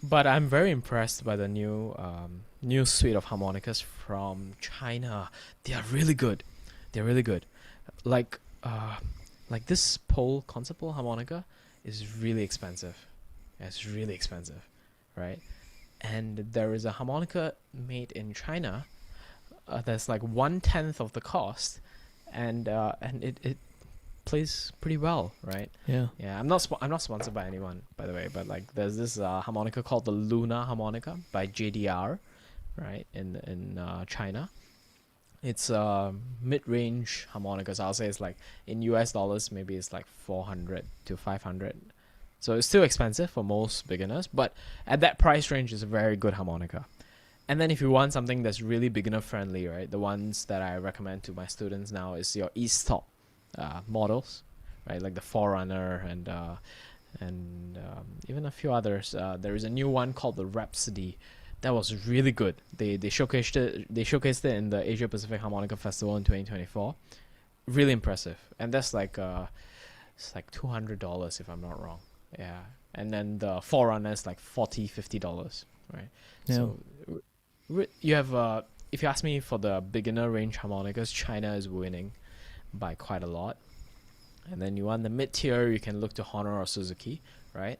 But I'm very impressed by the new suite of harmonicas from China. They are really good. They're really good. Like this pole concert pole harmonica is really expensive. It's really expensive, right? And there is a harmonica made in China that's like 1/10 of the cost, and it plays pretty well, right? Yeah. Yeah. I'm not sponsored by anyone, by the way, but like there's this harmonica called the Luna harmonica by JDR, right, in China. It's mid-range harmonicas. I'll say it's like in US dollars, maybe it's like 400 to 500. So it's still expensive for most beginners, but at that price range, it's a very good harmonica. And then if you want something that's really beginner friendly, right, the ones that I recommend to my students now is your East Top models, right, like the Forerunner and even a few others. There is a new one called the Rhapsody. That was really good. They showcased it in the Asia Pacific Harmonica Festival in 2024. Really impressive. And that's like it's like $200 if I'm not wrong. Yeah. And then the Forerunner is like $40-$50, right? Yeah. So you have if you ask me, for the beginner range harmonicas, China is winning by quite a lot. And then you want the mid tier, you can look to Hohner or Suzuki, right?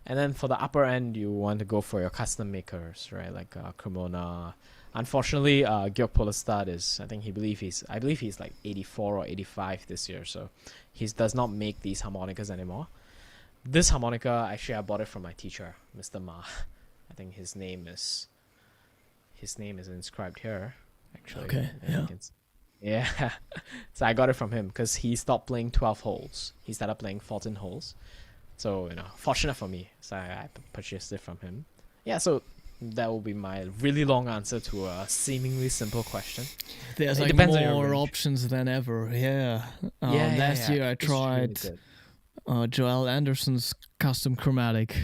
And then for the upper end, you want to go for your custom makers, right? Like Cremona. Unfortunately, Georg Polestad is, I believe he's like 84 or 85 this year, so he does not make these harmonicas anymore. This harmonica, actually, I bought it from my teacher, Mr. Ma. I think his name is inscribed here, actually. Okay. Yeah. Yeah. So I got it from him because he stopped playing 12 holes. He started playing 14 holes. So, fortunate for me. So I purchased it from him. Yeah, so that will be my really long answer to a seemingly simple question. There's It like depends on your more range. options than ever. Yeah. Yeah, Last year I It's really tried good. Joel Anderson's custom chromatic,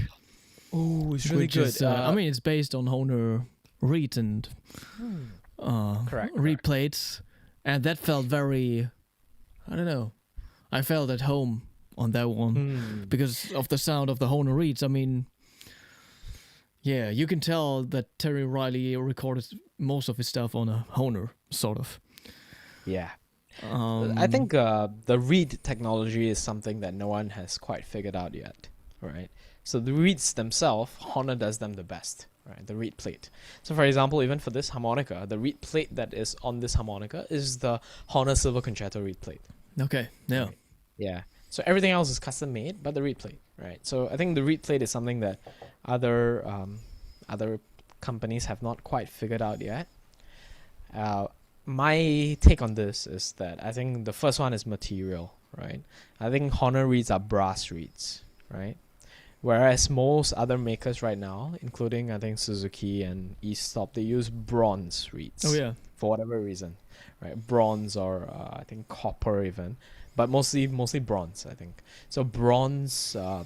Oh, it's really which good. is I mean it's based on Hohner reed and Correct. reed plates, and that felt very, I don't know, I felt at home on that one because of the sound of the Hohner reeds. I mean, yeah, you can tell that Terry Riley recorded most of his stuff on a Hohner, sort of. Yeah. I think the reed technology is something that no one has quite figured out yet, right? So the reeds themselves, Hohner does them the best, right? The reed plate. So for example, even for this harmonica, the reed plate that is on this harmonica is the Hohner Silver Concerto reed plate. Okay, yeah. Right. Yeah. So everything else is custom made, but the reed plate, right? So I think the reed plate is something that other companies have not quite figured out yet. My take on this is that I think the first one is material, right? I think Hohner reeds are brass reeds, right? Whereas most other makers right now, including I think Suzuki and E-Stop, they use bronze reeds. Oh yeah. For whatever reason, right? Bronze or I think copper even, but mostly bronze. I think so. Bronze, I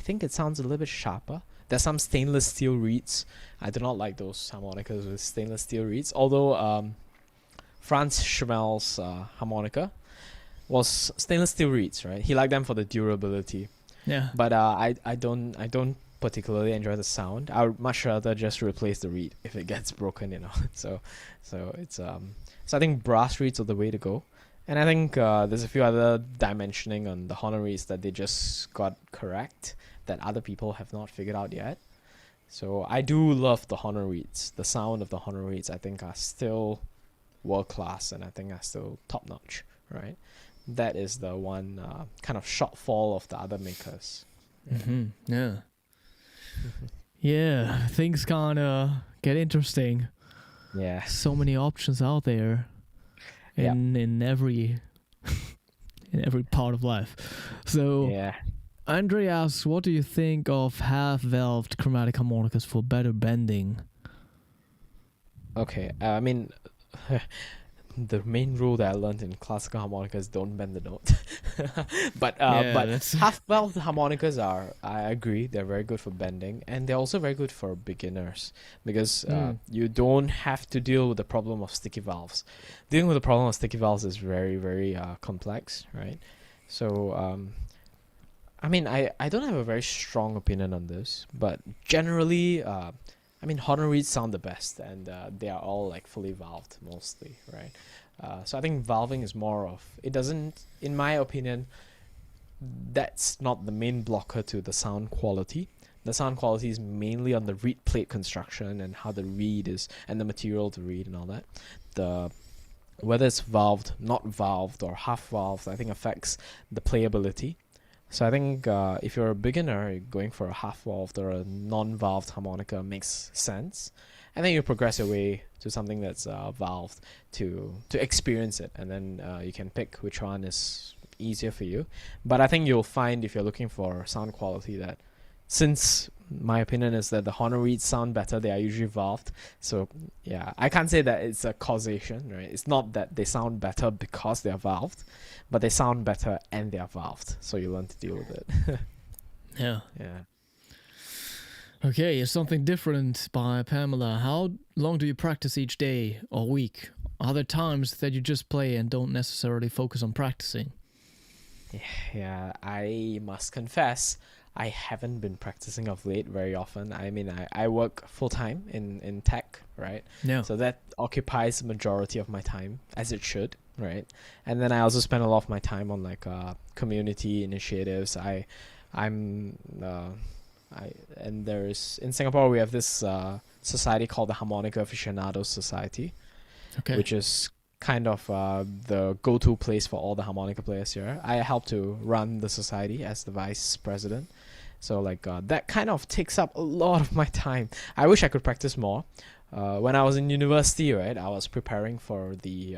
think it sounds a little bit sharper. There's some stainless steel reeds. I do not like those harmonicas with stainless steel reeds. Although Franz Schmel's harmonica was stainless steel reeds, right? He liked them for the durability. Yeah. But I don't particularly enjoy the sound. I would much rather just replace the reed if it gets broken. So it's so I think brass reeds are the way to go. And I think there's a few other dimensioning on the Hohner reeds that they just got correct that other people have not figured out yet. So I do love the Hohner reeds. The sound of the Hohner reeds I think are still world class, and I think are still top notch, right? That is the one kind of shortfall of the other makers. Yeah. Yeah, things kind of get interesting. Yeah. So many options out there in every in every part of life. So Yeah. Andre asks, what do you think of half-valved chromatic harmonicas for better bending? Okay. I mean, the main rule that I learned in classical harmonica is don't bend the note. but that's- half-valved harmonicas are, I agree, they're very good for bending, and they're also very good for beginners because you don't have to deal with the problem of sticky valves. Dealing with the problem of sticky valves is very, very complex, right? So I mean, I don't have a very strong opinion on this, but generally, I mean, Hohner reeds sound the best, and they are all like fully valved mostly, right? So I think valving is more of, it doesn't, in my opinion, that's not the main blocker to the sound quality. The sound quality is mainly on the reed plate construction and how the reed is, and the material to reed and all that. Whether it's valved, not valved, or half valved, I think affects the playability. So I think if you're a beginner, going for a half-valved or a non-valved harmonica makes sense. And then you progress your way to something that's valved to experience it. And then you can pick which one is easier for you. But I think you'll find if you're looking for sound quality that, since my opinion is that the Hohner reeds sound better, they are usually valved. So yeah, I can't say that it's a causation, right? It's not that they sound better because they are valved, but they sound better and they are valved. So you learn to deal with it. Yeah. Yeah. Okay, here's something different by Pamela. How long do you practice each day or week? Are there times that you just play and don't necessarily focus on practicing? Yeah, I must confess, I haven't been practicing of late very often. I mean, I work full-time in tech, right? Yeah. So that occupies the majority of my time, as it should, right? And then I also spend a lot of my time on like community initiatives. And there's, in Singapore, we have this society called the Harmonica Aficionados Society, Okay. which is kind of the go-to place for all the harmonica players here. I help to run the society as the vice president. So like that kind of takes up a lot of my time. I wish I could practice more, when I was in university, right, I was preparing for the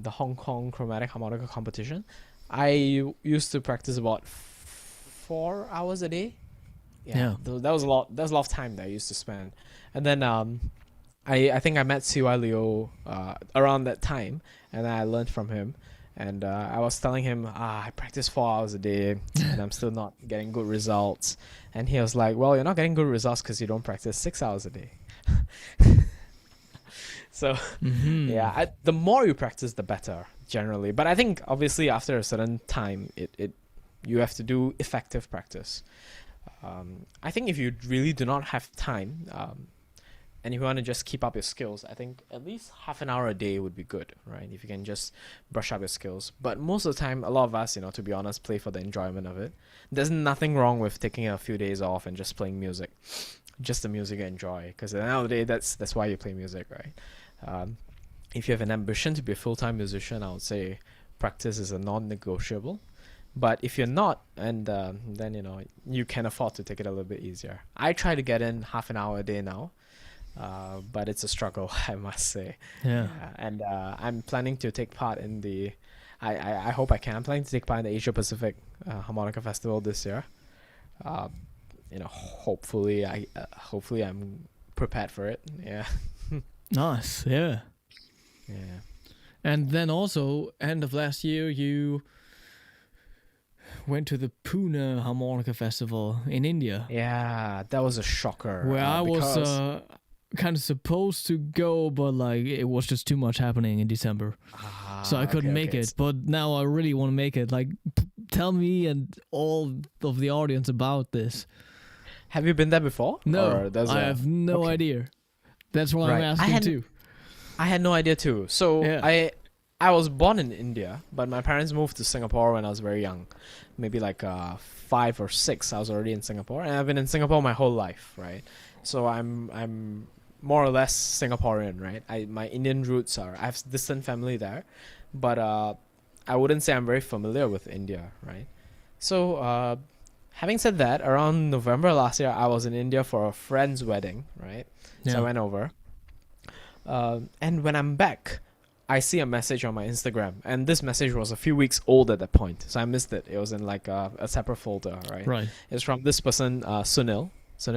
Hong Kong chromatic harmonica competition. I used to practice about 4 hours a day. Yeah. That was a lot. That was a lot of time that I used to spend. And then I think I met CY Leo around that time, and I learned from him. And I was telling him, I practice 4 hours a day, and I'm still not getting good results. And he was like, well, you're not getting good results because you don't practice 6 hours a day. So, yeah, the more you practice, the better, generally. But I think, obviously, after a certain time, you have to do effective practice. I think if you really do not have time, and if you want to just keep up your skills, I think at least half an hour a day would be good, right? If you can just brush up your skills. But most of the time, a lot of us, to be honest, play for the enjoyment of it. There's nothing wrong with taking a few days off and just playing music. Just the music you enjoy. Because at the end of the day, that's why you play music, right? If you have an ambition to be a full-time musician, I would say practice is a non-negotiable. But if you're not, and then, you can afford to take it a little bit easier. I try to get in half an hour a day now. But it's a struggle, I must say. Yeah. And I'm planning to take part in I hope I can. I'm planning to take part in the Asia Pacific Harmonica Festival this year. Hopefully I'm prepared for it. Yeah. Nice. Yeah. Yeah. And then also, end of last year, you went to the Pune Harmonica Festival in India. Yeah, that was a shocker. Where I was kind of supposed to go, but like it was just too much happening in December, so I couldn't make it. But now I really want to make it. Like, tell me and all of the audience about this. Have you been there before? No, I have no idea. That's why I'm asking too. I had no idea too. So Yeah. I was born in India, but my parents moved to Singapore when I was very young, maybe like 5 or 6. I was already in Singapore, and I've been in Singapore my whole life, right? So I'm more or less Singaporean, right? My Indian roots I have distant family there, but I wouldn't say I'm very familiar with India, right? So having said that, around November last year, I was in India for a friend's wedding, right? Yeah. So I went over, and when I'm back, I see a message on my Instagram, and this message was a few weeks old at that point, so I missed it. It was in like a separate folder, right? Right. It's from this person, Sunil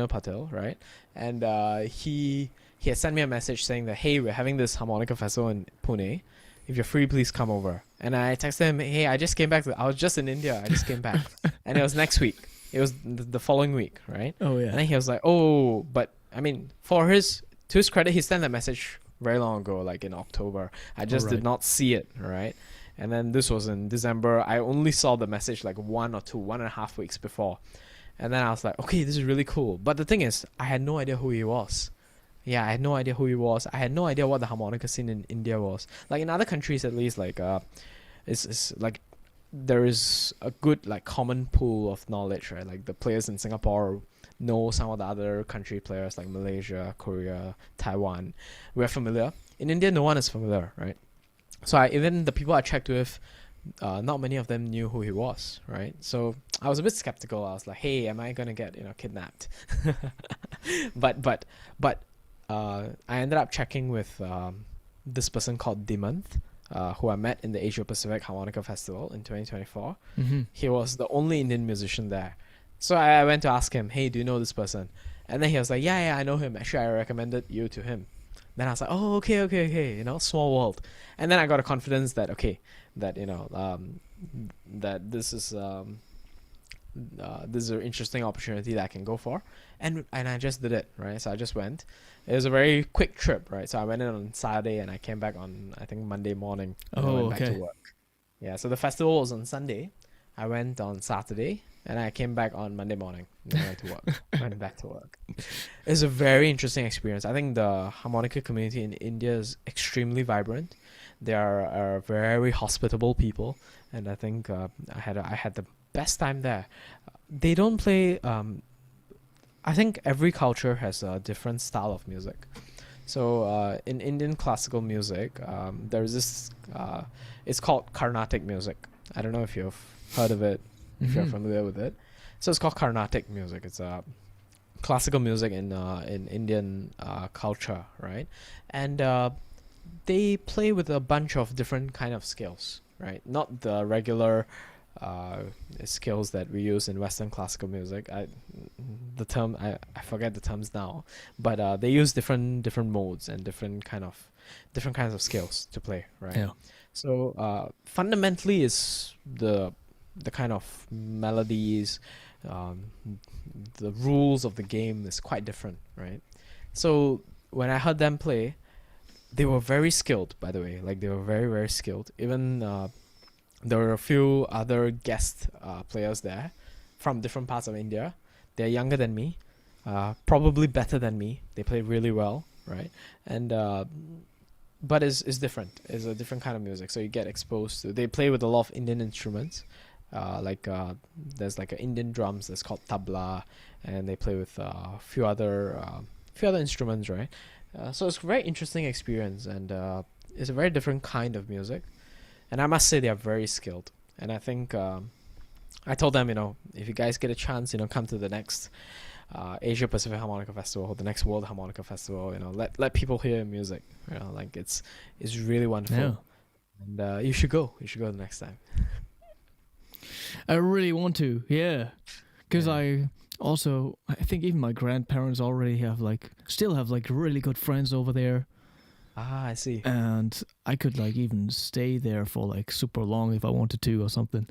Patel, right? And he had sent me a message saying that, hey, we're having this harmonica festival in Pune. If you're free, please come over. And I texted him, hey, I just came back. I was just in India. I just came back. And it was next week. It was the following week, right? Oh yeah. And then he was like, oh, but I mean, to his credit, he sent that message very long ago, like in October. I just did not see it, right? And then this was in December. I only saw the message like 1.5 weeks before. And then I was like, okay, this is really cool. But the thing is, I had no idea who he was. Yeah, I had no idea who he was. I had no idea what the harmonica scene in India was. Like in other countries, at least, like it's like there is a good like common pool of knowledge, right? Like the players in Singapore know some of the other country players like Malaysia, Korea, Taiwan. We're familiar. In India, no one is familiar, right? So even the people I checked with, not many of them knew who he was, right? So I was a bit skeptical. I was like, hey, am I gonna get kidnapped? but I ended up checking with this person called Dimant, who I met in the Asia Pacific Harmonica Festival in 2024. He was the only Indian musician there. So I went to ask him, hey, do you know this person? And then he was like, yeah, I know him. Actually, I recommended you to him. Then I was like, oh, okay, small world. And then I got a confidence that, that this is an interesting opportunity that I can go for. And I just did it, right? So I just went. It was a very quick trip, right? So I went in on Saturday and I came back on, I think, Monday morning. And I went back to work. Yeah, so the festival was on Sunday. I went on Saturday and I came back on Monday morning. Then I went to work. Went back to work. It's a very interesting experience. I think the harmonica community in India is extremely vibrant. They are very hospitable people, and I think I had the best time there. They don't play. I think every culture has a different style of music. So in Indian classical music, there's this. It's called Carnatic music. I don't know if you've heard of it, if you're familiar with it. So it's called Carnatic music. It's classical music in Indian culture, right? And they play with a bunch of different kind of scales, right? Not the regular scales that we use in Western classical music. I forget the terms now, but they use different modes and different kinds of scales to play, right? Yeah. So fundamentally, is the kind of melodies, um, the rules of the game is quite different, right? So when I heard them play, they were very skilled, by the way. Like, they were very, very skilled. Even there were a few other guest players there from different parts of India. They're younger than me, probably better than me. They play really well, right? And but it's different. It's a different kind of music. So you get exposed to. They play with a lot of Indian instruments. There's like an Indian drums that's called tabla, and they play with a few other instruments, right? So it's a very interesting experience, and it's a very different kind of music. And I must say they are very skilled. And I think I told them, if you guys get a chance, come to the next Asia Pacific Harmonica Festival, the next World Harmonica Festival. Let people hear your music. Like it's really wonderful. Yeah. And you should go. You should go the next time. I really want to, yeah. Because Yeah. I think even my grandparents already still have really good friends over there. Ah, I see. And I could even stay there for super long if I wanted to or something.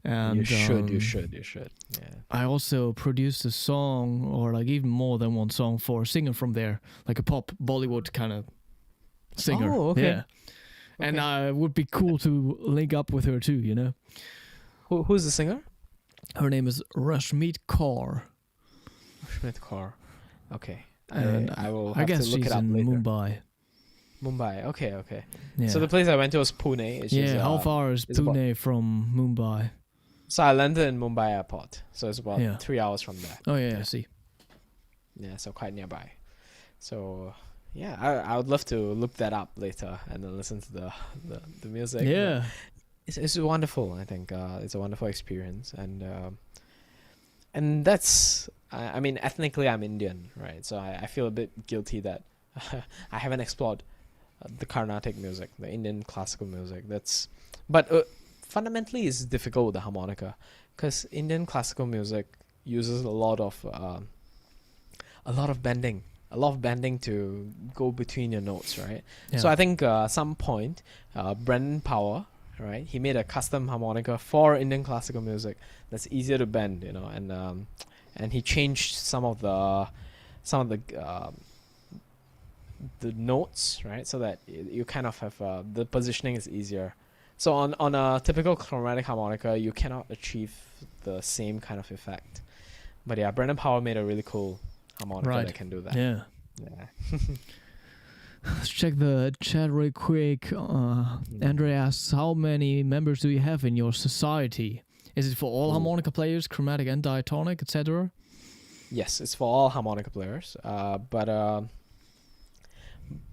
And You should. Yeah. I also produced a song, or even more than one song, for a singer from there, like a pop Bollywood kind of singer. Oh, okay. Yeah. And it would be cool to link up with her too, Who's the singer? Her name is Rashmeet Kaur. Schmidt Kaur. Okay. And I will I have guess to look she's it up in later. Mumbai. Okay. Yeah. So the place I went to was Pune. Which is, how far is it's about- Pune from Mumbai? So I landed in Mumbai airport. So it's about 3 hours from there. Oh yeah, I see. Yeah, so quite nearby. So yeah, I would love to look that up later and then listen to the music. Yeah. It's wonderful. I think it's a wonderful experience, and that's I mean, ethnically I'm Indian, right? So I feel a bit guilty that I haven't explored the Carnatic music, the Indian classical music. But fundamentally it's difficult with the harmonica, because Indian classical music uses a lot of bending to go between your notes, right? Yeah. So I think at some point, Brendan Power, right? He made a custom harmonica for Indian classical music that's easier to bend, and he changed some of the notes, right? So that you kind of have the positioning is easier. So on a typical chromatic harmonica, you cannot achieve the same kind of effect. But yeah, Brendan Power made a really cool harmonica that can do that. Yeah. Yeah. Let's check the chat real quick. Andre asks, how many members do you have in your society? Is it for all harmonica players, chromatic and diatonic, etc.? Yes, it's for all harmonica players, but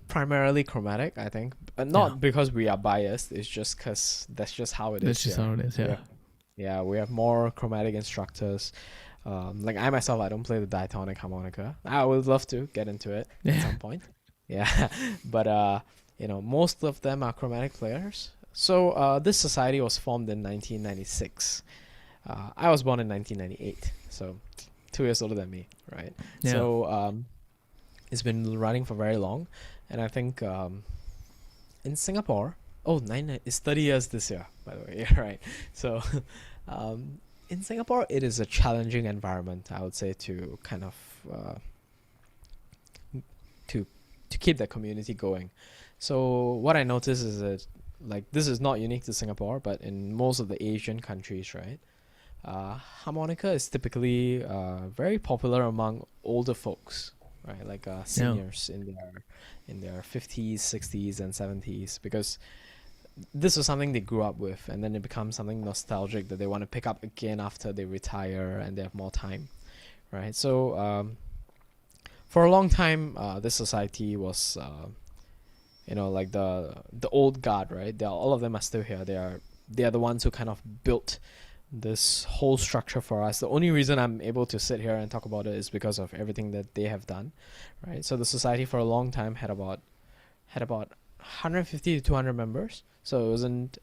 primarily chromatic, I think. Not because we are biased, it's just because that's just how it is. That's just how it is, yeah. Yeah, we have more chromatic instructors. Like I myself, I don't play the diatonic harmonica. I would love to get into it at some point. Yeah, but most of them are chromatic players. So this society was formed in 1996. I was born in 1998, so 2 years older than me, right? Yeah. So it's been running for very long, and I think in Singapore, it's 30 years this year, by the way. Yeah, right. So in Singapore, it is a challenging environment, I would say, to kind of to keep that community going. So what I notice is that, like, this is not unique to Singapore, but in most of the Asian countries, right? Harmonica is typically very popular among older folks, right? Like seniors in their 50s, 60s, and 70s, because this was something they grew up with, and then it becomes something nostalgic that they want to pick up again after they retire and they have more time, right? So for a long time, this society was, like the old guard, right? All of them are still here. They are the ones who kind of built this whole structure for us. The only reason I'm able to sit here and talk about it is because of everything that they have done, right? So the society for a long time had about 150 to 200 members. So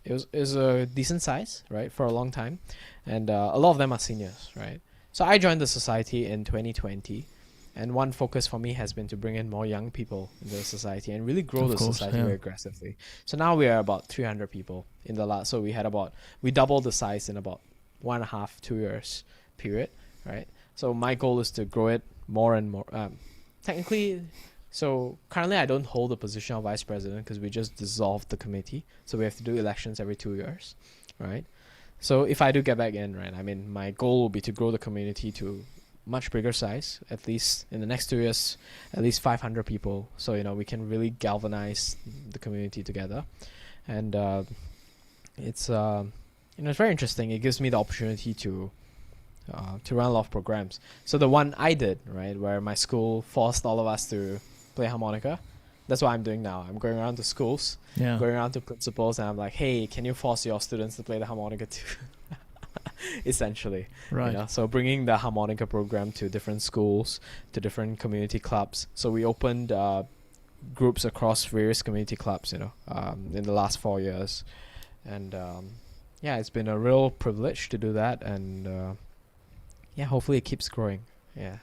it was a decent size, right, for a long time, and a lot of them are seniors, right? So I joined the society in 2020, and one focus for me has been to bring in more young people into the society and really grow Of the course, society yeah. very aggressively. So now we are about 300 people in the last. So we doubled the size in about 1.5 2 years period, right? So my goal is to grow it more and more. Technically, so currently I don't hold the position of vice president because we just dissolved the committee. So we have to do elections every 2 years, right? So if I do get back in, right, I mean, my goal will be to grow the community to much bigger size, at least in the next 2 years, at least 500 people. So, you know, we can really galvanize the community together. And it's, you know, it's very interesting. It gives me the opportunity to run a lot of programs. So the one I did, right, where my school forced all of us to play harmonica, that's what I'm doing now. I'm going around to schools, Yeah. going around to principals, and I'm like, hey, can you force your students to play the harmonica too? Essentially, Right. you know, so bringing the harmonica program to different schools, to different community clubs. So we opened groups across various community clubs, you know, in the last 4 years, and yeah, it's been a real privilege to do that, and yeah, hopefully it keeps growing. Yeah.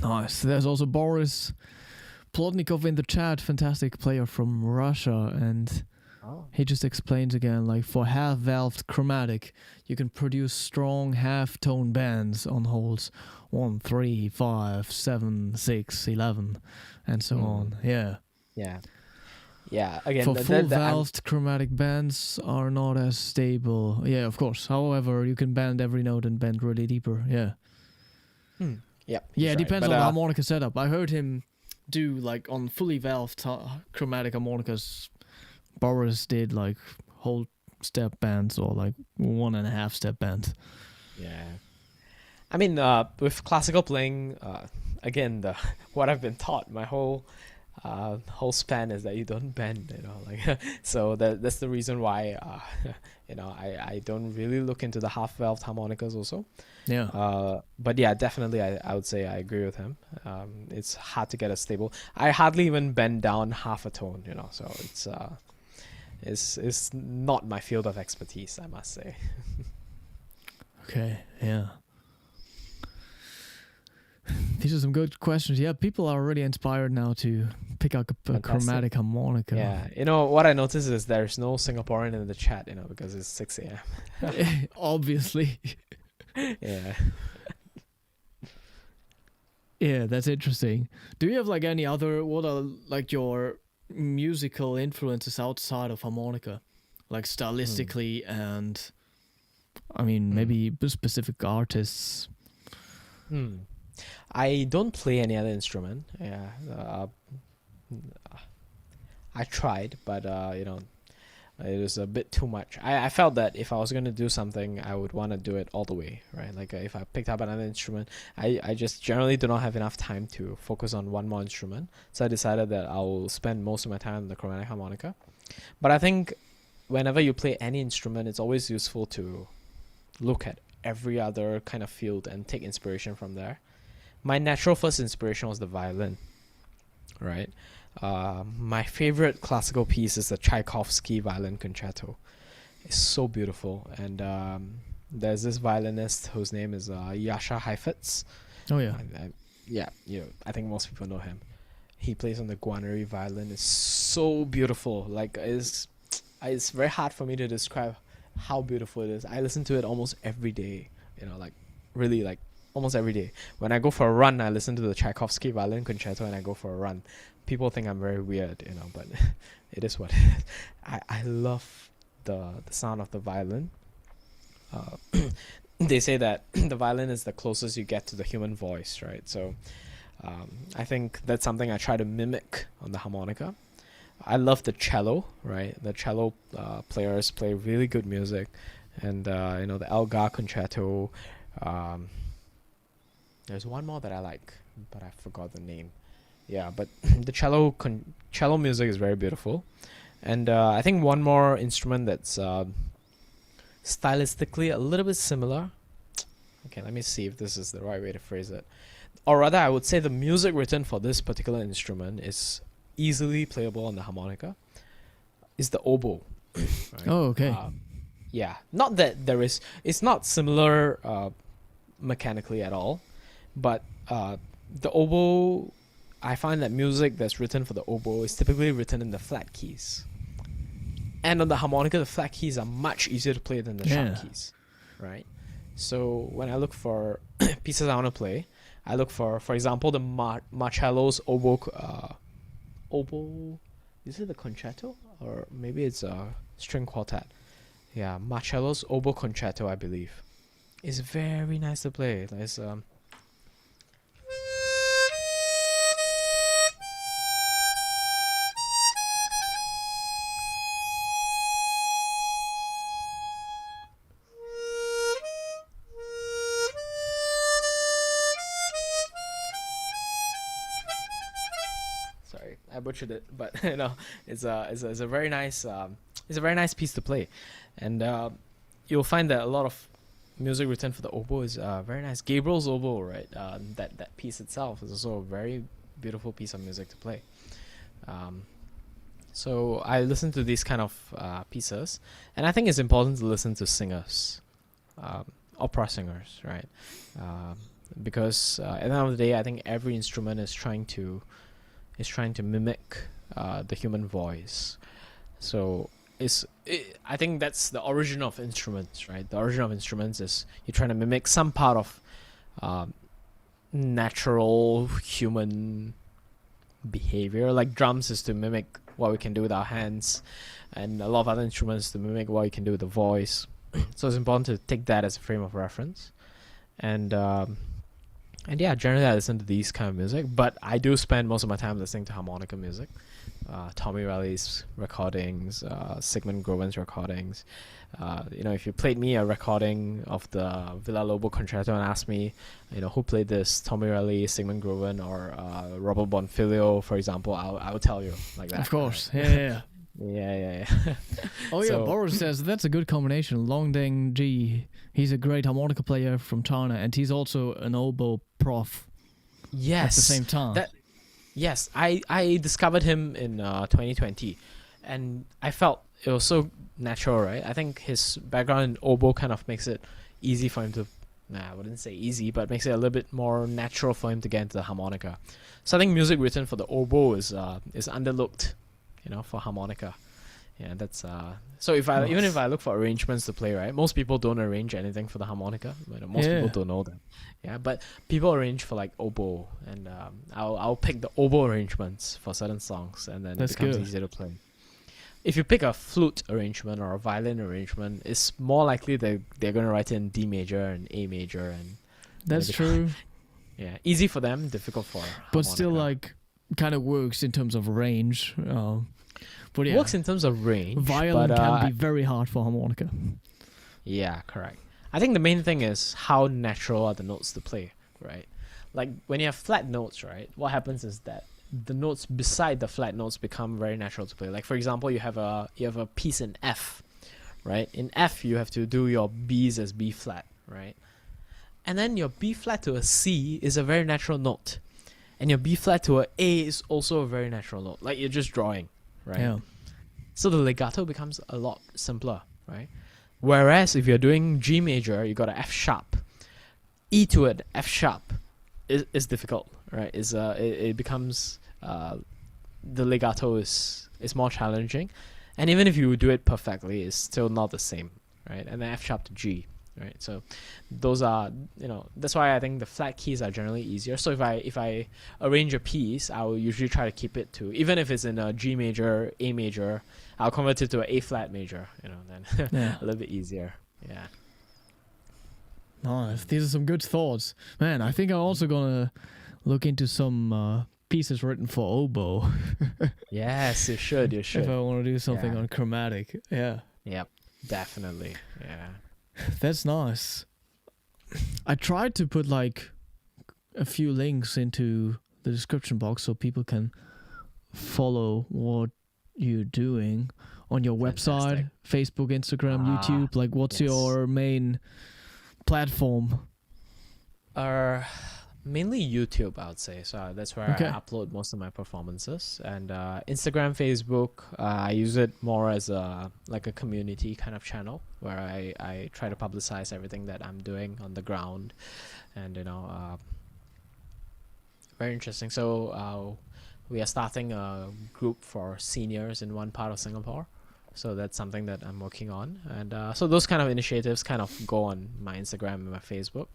Nice. There's also Boris Plotnikov in the chat, fantastic player from Russia, and Oh. he just explains again, like for half-valved chromatic, you can produce strong half-tone bands on holes 1, 3, 5, 7, 6, 11, and so on. Yeah. Yeah. Yeah. Again, For I'm- full-valved chromatic bands are not as stable. Yeah, of course. However, you can bend every note and bend really deeper. Yeah. Yep. Yeah, he's it right. depends But, on the harmonica setup. I heard him do like on fully valved chromatic harmonicas. Boris did like whole step bands or like 1.5 step bands. Yeah. I mean, with classical playing, again, the what I've been taught my whole span is that you don't bend, you know, like so that's the reason why you know, I don't really look into the half valved harmonicas also. Yeah. But yeah, definitely I would say I agree with him. It's hard to get a stable. I hardly even bend down half a tone, you know, so it's not my field of expertise, I must say. Okay. Yeah. These are some good questions. Yeah, people are already inspired now to pick up a Fantastic. chromatic harmonica. Yeah, you know what I noticed is there's no Singaporean in the chat, you know, because it's 6 a.m. Obviously. Yeah. Yeah, that's interesting. Do you have like any other, what are like your musical influences outside of harmonica? Like stylistically and, I mean, maybe specific artists? I don't play any other instrument. Yeah. I tried, but you know, it was a bit too much. I felt that if I was going to do something, I would want to do it all the way, right? Like if I picked up another instrument, I just generally do not have enough time to focus on one more instrument. So I decided that I'll spend most of my time on the chromatic harmonica. But I think whenever you play any instrument, it's always useful to look at every other kind of field and take inspiration from there. My natural first inspiration was the violin, right? My favorite classical piece is the Tchaikovsky Violin Concerto. It's so beautiful, and there's this violinist whose name is Jascha Heifetz. Oh, yeah. Yeah, you know, I think most people know him. He plays on the Guarneri violin. It's so beautiful. Like it's very hard for me to describe how beautiful it is. I listen to it almost every day. You know, like really like almost every day. When I go for a run, I listen to the Tchaikovsky Violin Concerto and I go for a run. People think I'm very weird, you know, but it is what it is. I love the sound of the violin. They say that the violin is the closest you get to the human voice, right? So I think that's something I try to mimic on the harmonica. I love the cello, right? The cello players play really good music. And, you know, the Elgar Concerto. There's one more that I like, but I forgot the name. Yeah, but the cello music is very beautiful. And I think one more instrument that's stylistically a little bit similar. Okay, let me see if this is the right way to phrase it. Or rather, I would say the music written for this particular instrument is easily playable on the harmonica. Is the oboe. Right? Oh, okay. Yeah, not that it's not similar mechanically at all, but the oboe, I find that music that's written for the oboe is typically written in the flat keys. And on the harmonica, the flat keys are much easier to play than the sharp keys, right? So when I look for pieces I want to play, I look for example, the Marcello's oboe, is it the concerto? Or maybe it's a string quartet. Yeah, Marcello's oboe concerto, I believe. It's very nice to play. There's sorry, I butchered it, but it's a very nice piece to play, and you'll find that a lot of music written for the oboe is very nice. Gabriel's oboe, right? That piece itself is also a very beautiful piece of music to play. So I listen to these kind of pieces, and I think it's important to listen to singers, opera singers, right? Because at the end of the day, I think every instrument is trying to mimic the human voice. So I think that's the origin of instruments, right? The origin of instruments is you're trying to mimic some part of natural human behavior. Like drums is to mimic what we can do with our hands, and a lot of other instruments to mimic what you can do with the voice. So it's important to take that as a frame of reference. And yeah, generally I listen to these kind of music, but I do spend most of my time listening to harmonica music. Tommy Riley's recordings, Sigmund Groven's recordings. If you played me a recording of the Villa Lobo Concerto and asked me, who played this, Tommy Riley, Sigmund Groven, or Robert Bonfiglio, for example, I will tell you like that. Of course, yeah. Yeah. Oh yeah, Boris says that's a good combination. Long Deng Ji, he's a great harmonica player from China, and he's also an oboe prof. Yes. At the same time. Yes, I discovered him in 2020, and I felt it was so natural, right? I think his background in oboe kind of makes it easy for him to, I wouldn't say easy, but makes it a little bit more natural for him to get into the harmonica. So I think music written for the oboe is underlooked, for harmonica. Yeah, that's so even if I look for arrangements to play, right? Most people don't arrange anything for the harmonica. Most people don't know that. Yeah, but people arrange for like oboe, and I'll pick the oboe arrangements for certain songs, and then it becomes easier to play. If you pick a flute arrangement or a violin arrangement, it's more likely that they're going to write it in D major and A major, and that's true. Yeah, easy for them, difficult for harmonica. But still, like, kind of works in terms of range. But yeah, works in terms of range. Violin can be very hard for harmonica. Yeah, correct. I think the main thing is how natural are the notes to play, right? Like when you have flat notes, right? What happens is that the notes beside the flat notes become very natural to play. Like for example, you have a piece in F, right? In F, you have to do your B's as B flat, right? And then your B flat to a C is a very natural note, and your B flat to a A is also a very natural note. Like you're just drawing. Right. Yeah. So the legato becomes a lot simpler, right? Whereas if you're doing G major, you got an F sharp. E to an F sharp is difficult, right? It becomes the legato is more challenging, and even if you do it perfectly, it's still not the same, right? And then F sharp to G, right? So those are, that's why I think the flat keys are generally easier. So if I arrange a piece, I will usually try to keep it to, even if it's in a G major, A major, I'll convert it to an A flat major, then a little bit easier. Yeah. Nice. These are some good thoughts. Man, I think I'm also gonna look into some pieces written for oboe. Yes, you should. If I want to do something on chromatic. Yeah. Yep, definitely. Yeah. That's nice. I tried to put like a few links into the description box so people can follow what you're doing. on your website, Facebook, Instagram, YouTube? Like, what's your main platform? Mainly YouTube, I would say. So that's where I upload most of my performances. And Instagram, Facebook, I use it more as a community kind of channel where I try to publicize everything that I'm doing on the ground. And very interesting. So we are starting a group for seniors in one part of Singapore. So that's something that I'm working on. And so those kind of initiatives kind of go on my Instagram and my Facebook.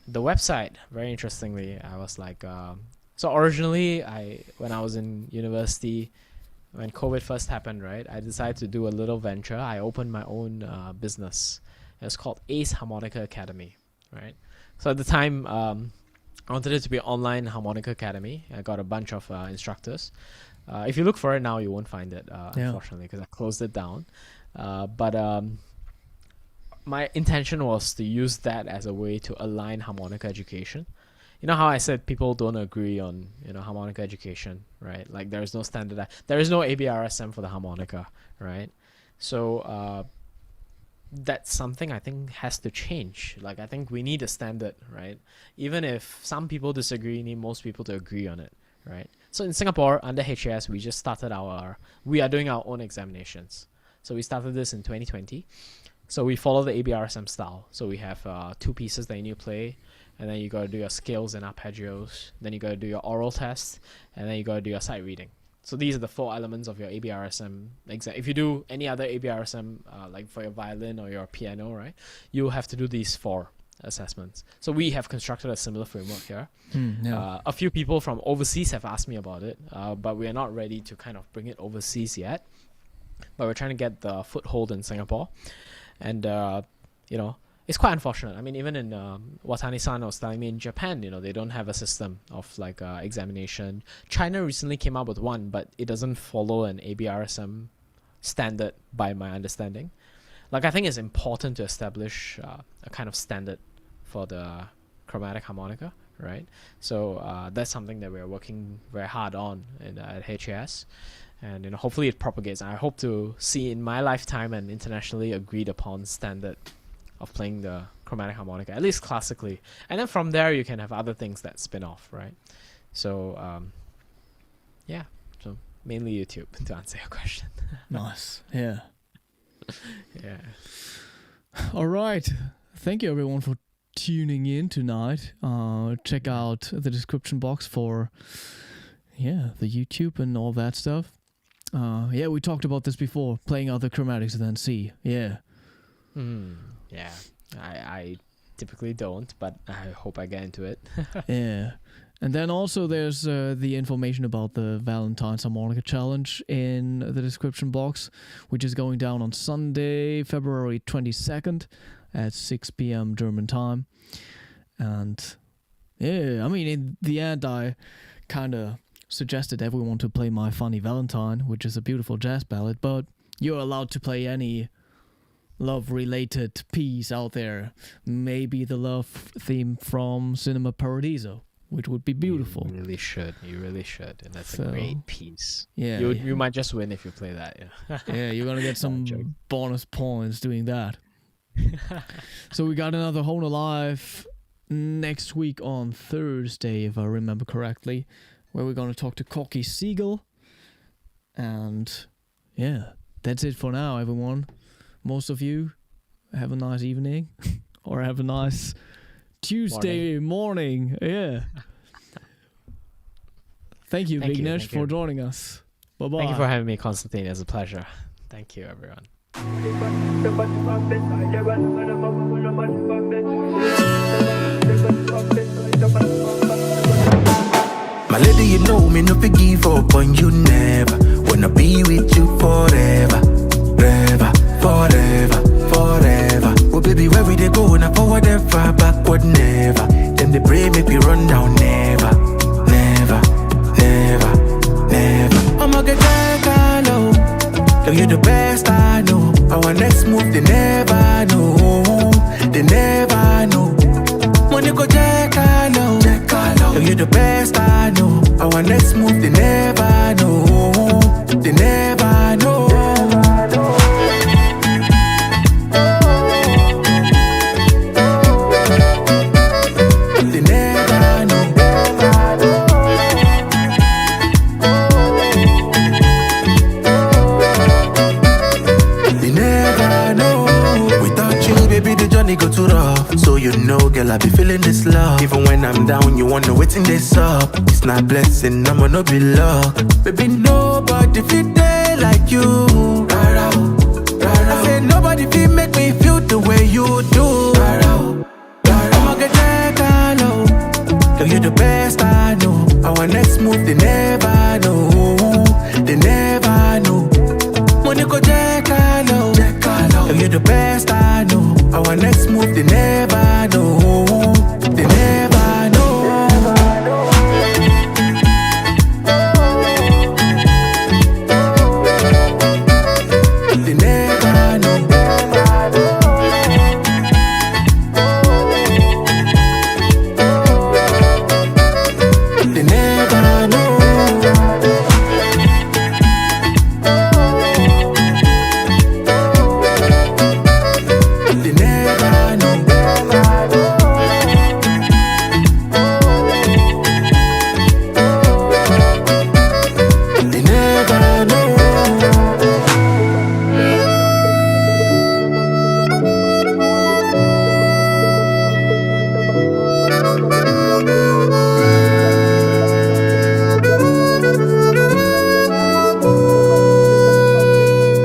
The website, very interestingly, I was like, so originally when I was in university, when COVID first happened, right, I decided to do a little venture. I opened my own business. It's called Ace Harmonica Academy, right? So at the time, I wanted it to be an online harmonica academy. I got a bunch of instructors. If you look for it now, you won't find it, unfortunately, because I closed it down. But my intention was to use that as a way to align harmonica education. You know how I said people don't agree on harmonica education, right? Like there is no standard, there is no ABRSM for the harmonica, right? So that's something I think has to change. Like I think we need a standard, right? Even if some people disagree, you need most people to agree on it, right? So in Singapore, under HAS, we just started we are doing our own examinations. So we started this in 2020. So we follow the ABRSM style. So we have 2 pieces that you need to play, and then you got to do your scales and arpeggios. Then you got to do your oral test, and then you got to do your sight reading. So these are the 4 elements of your ABRSM exam. If you do any other ABRSM, like for your violin or your piano, right, you have to do these 4 assessments. So we have constructed a similar framework here. A few people from overseas have asked me about it, but we are not ready to kind of bring it overseas yet. But we're trying to get the foothold in Singapore. And, it's quite unfortunate. I mean, even in Watani-san was telling me in Japan, they don't have a system of like examination. China recently came up with one, but it doesn't follow an ABRSM standard by my understanding. Like, I think it's important to establish a kind of standard for the chromatic harmonica, right? So that's something that we're working very hard on at HAS. And hopefully it propagates. I hope to see in my lifetime an internationally agreed upon standard of playing the chromatic harmonica, at least classically. And then from there you can have other things that spin off, right? So so mainly YouTube to answer your question. Nice. Yeah. Yeah. All right. Thank you everyone for tuning in tonight. Check out the description box for the YouTube and all that stuff. We talked about this before, playing out the chromatics and then C. Yeah. Yeah. I typically don't, but I hope I get into it. Yeah. And then also there's the information about the Valentine's Harmonica Challenge in the description box, which is going down on Sunday, February 22nd at 6 p.m. German time. And I mean, in the end, I kind of suggested everyone to play My Funny Valentine, which is a beautiful jazz ballad, but you're allowed to play any love-related piece out there. Maybe the love theme from Cinema Paradiso, which would be beautiful. You really should. And that's a great piece. Yeah. You might just win if you play that. Yeah, you're going to get some bonus points doing that. So we got another Hohner Live next week on Thursday, if I remember correctly, where we're going to talk to Cocky Siegel. And that's it for now, everyone. Most of you have a nice evening or have a nice Tuesday morning. Yeah. Thank you, Vignesh, for joining us. Bye-bye. Thank you for having me, Konstantin. It's a pleasure. Thank you, everyone. My lady, you know me, no give up on you never. Wanna be with you forever, forever. Oh baby, where we they go, now forward ever, backward never. Them they pray, make we run down never. I'ma get that low. Girl, you the best I know. Our next move, they never know. Money go check low. Girl, you the best I know. Our next move, they never know. girl, I be feeling this love. Even when I'm down, you wanna wait in this up. It's not blessing, I'ma no be luck. Baby, nobody feel there like you. I said nobody feel make me feel the way you do. I'ma get that low. Girl, you the best I know. Our next move, they never know. They never know. Money go jack low. Girl, you the best I know. Our next move, they never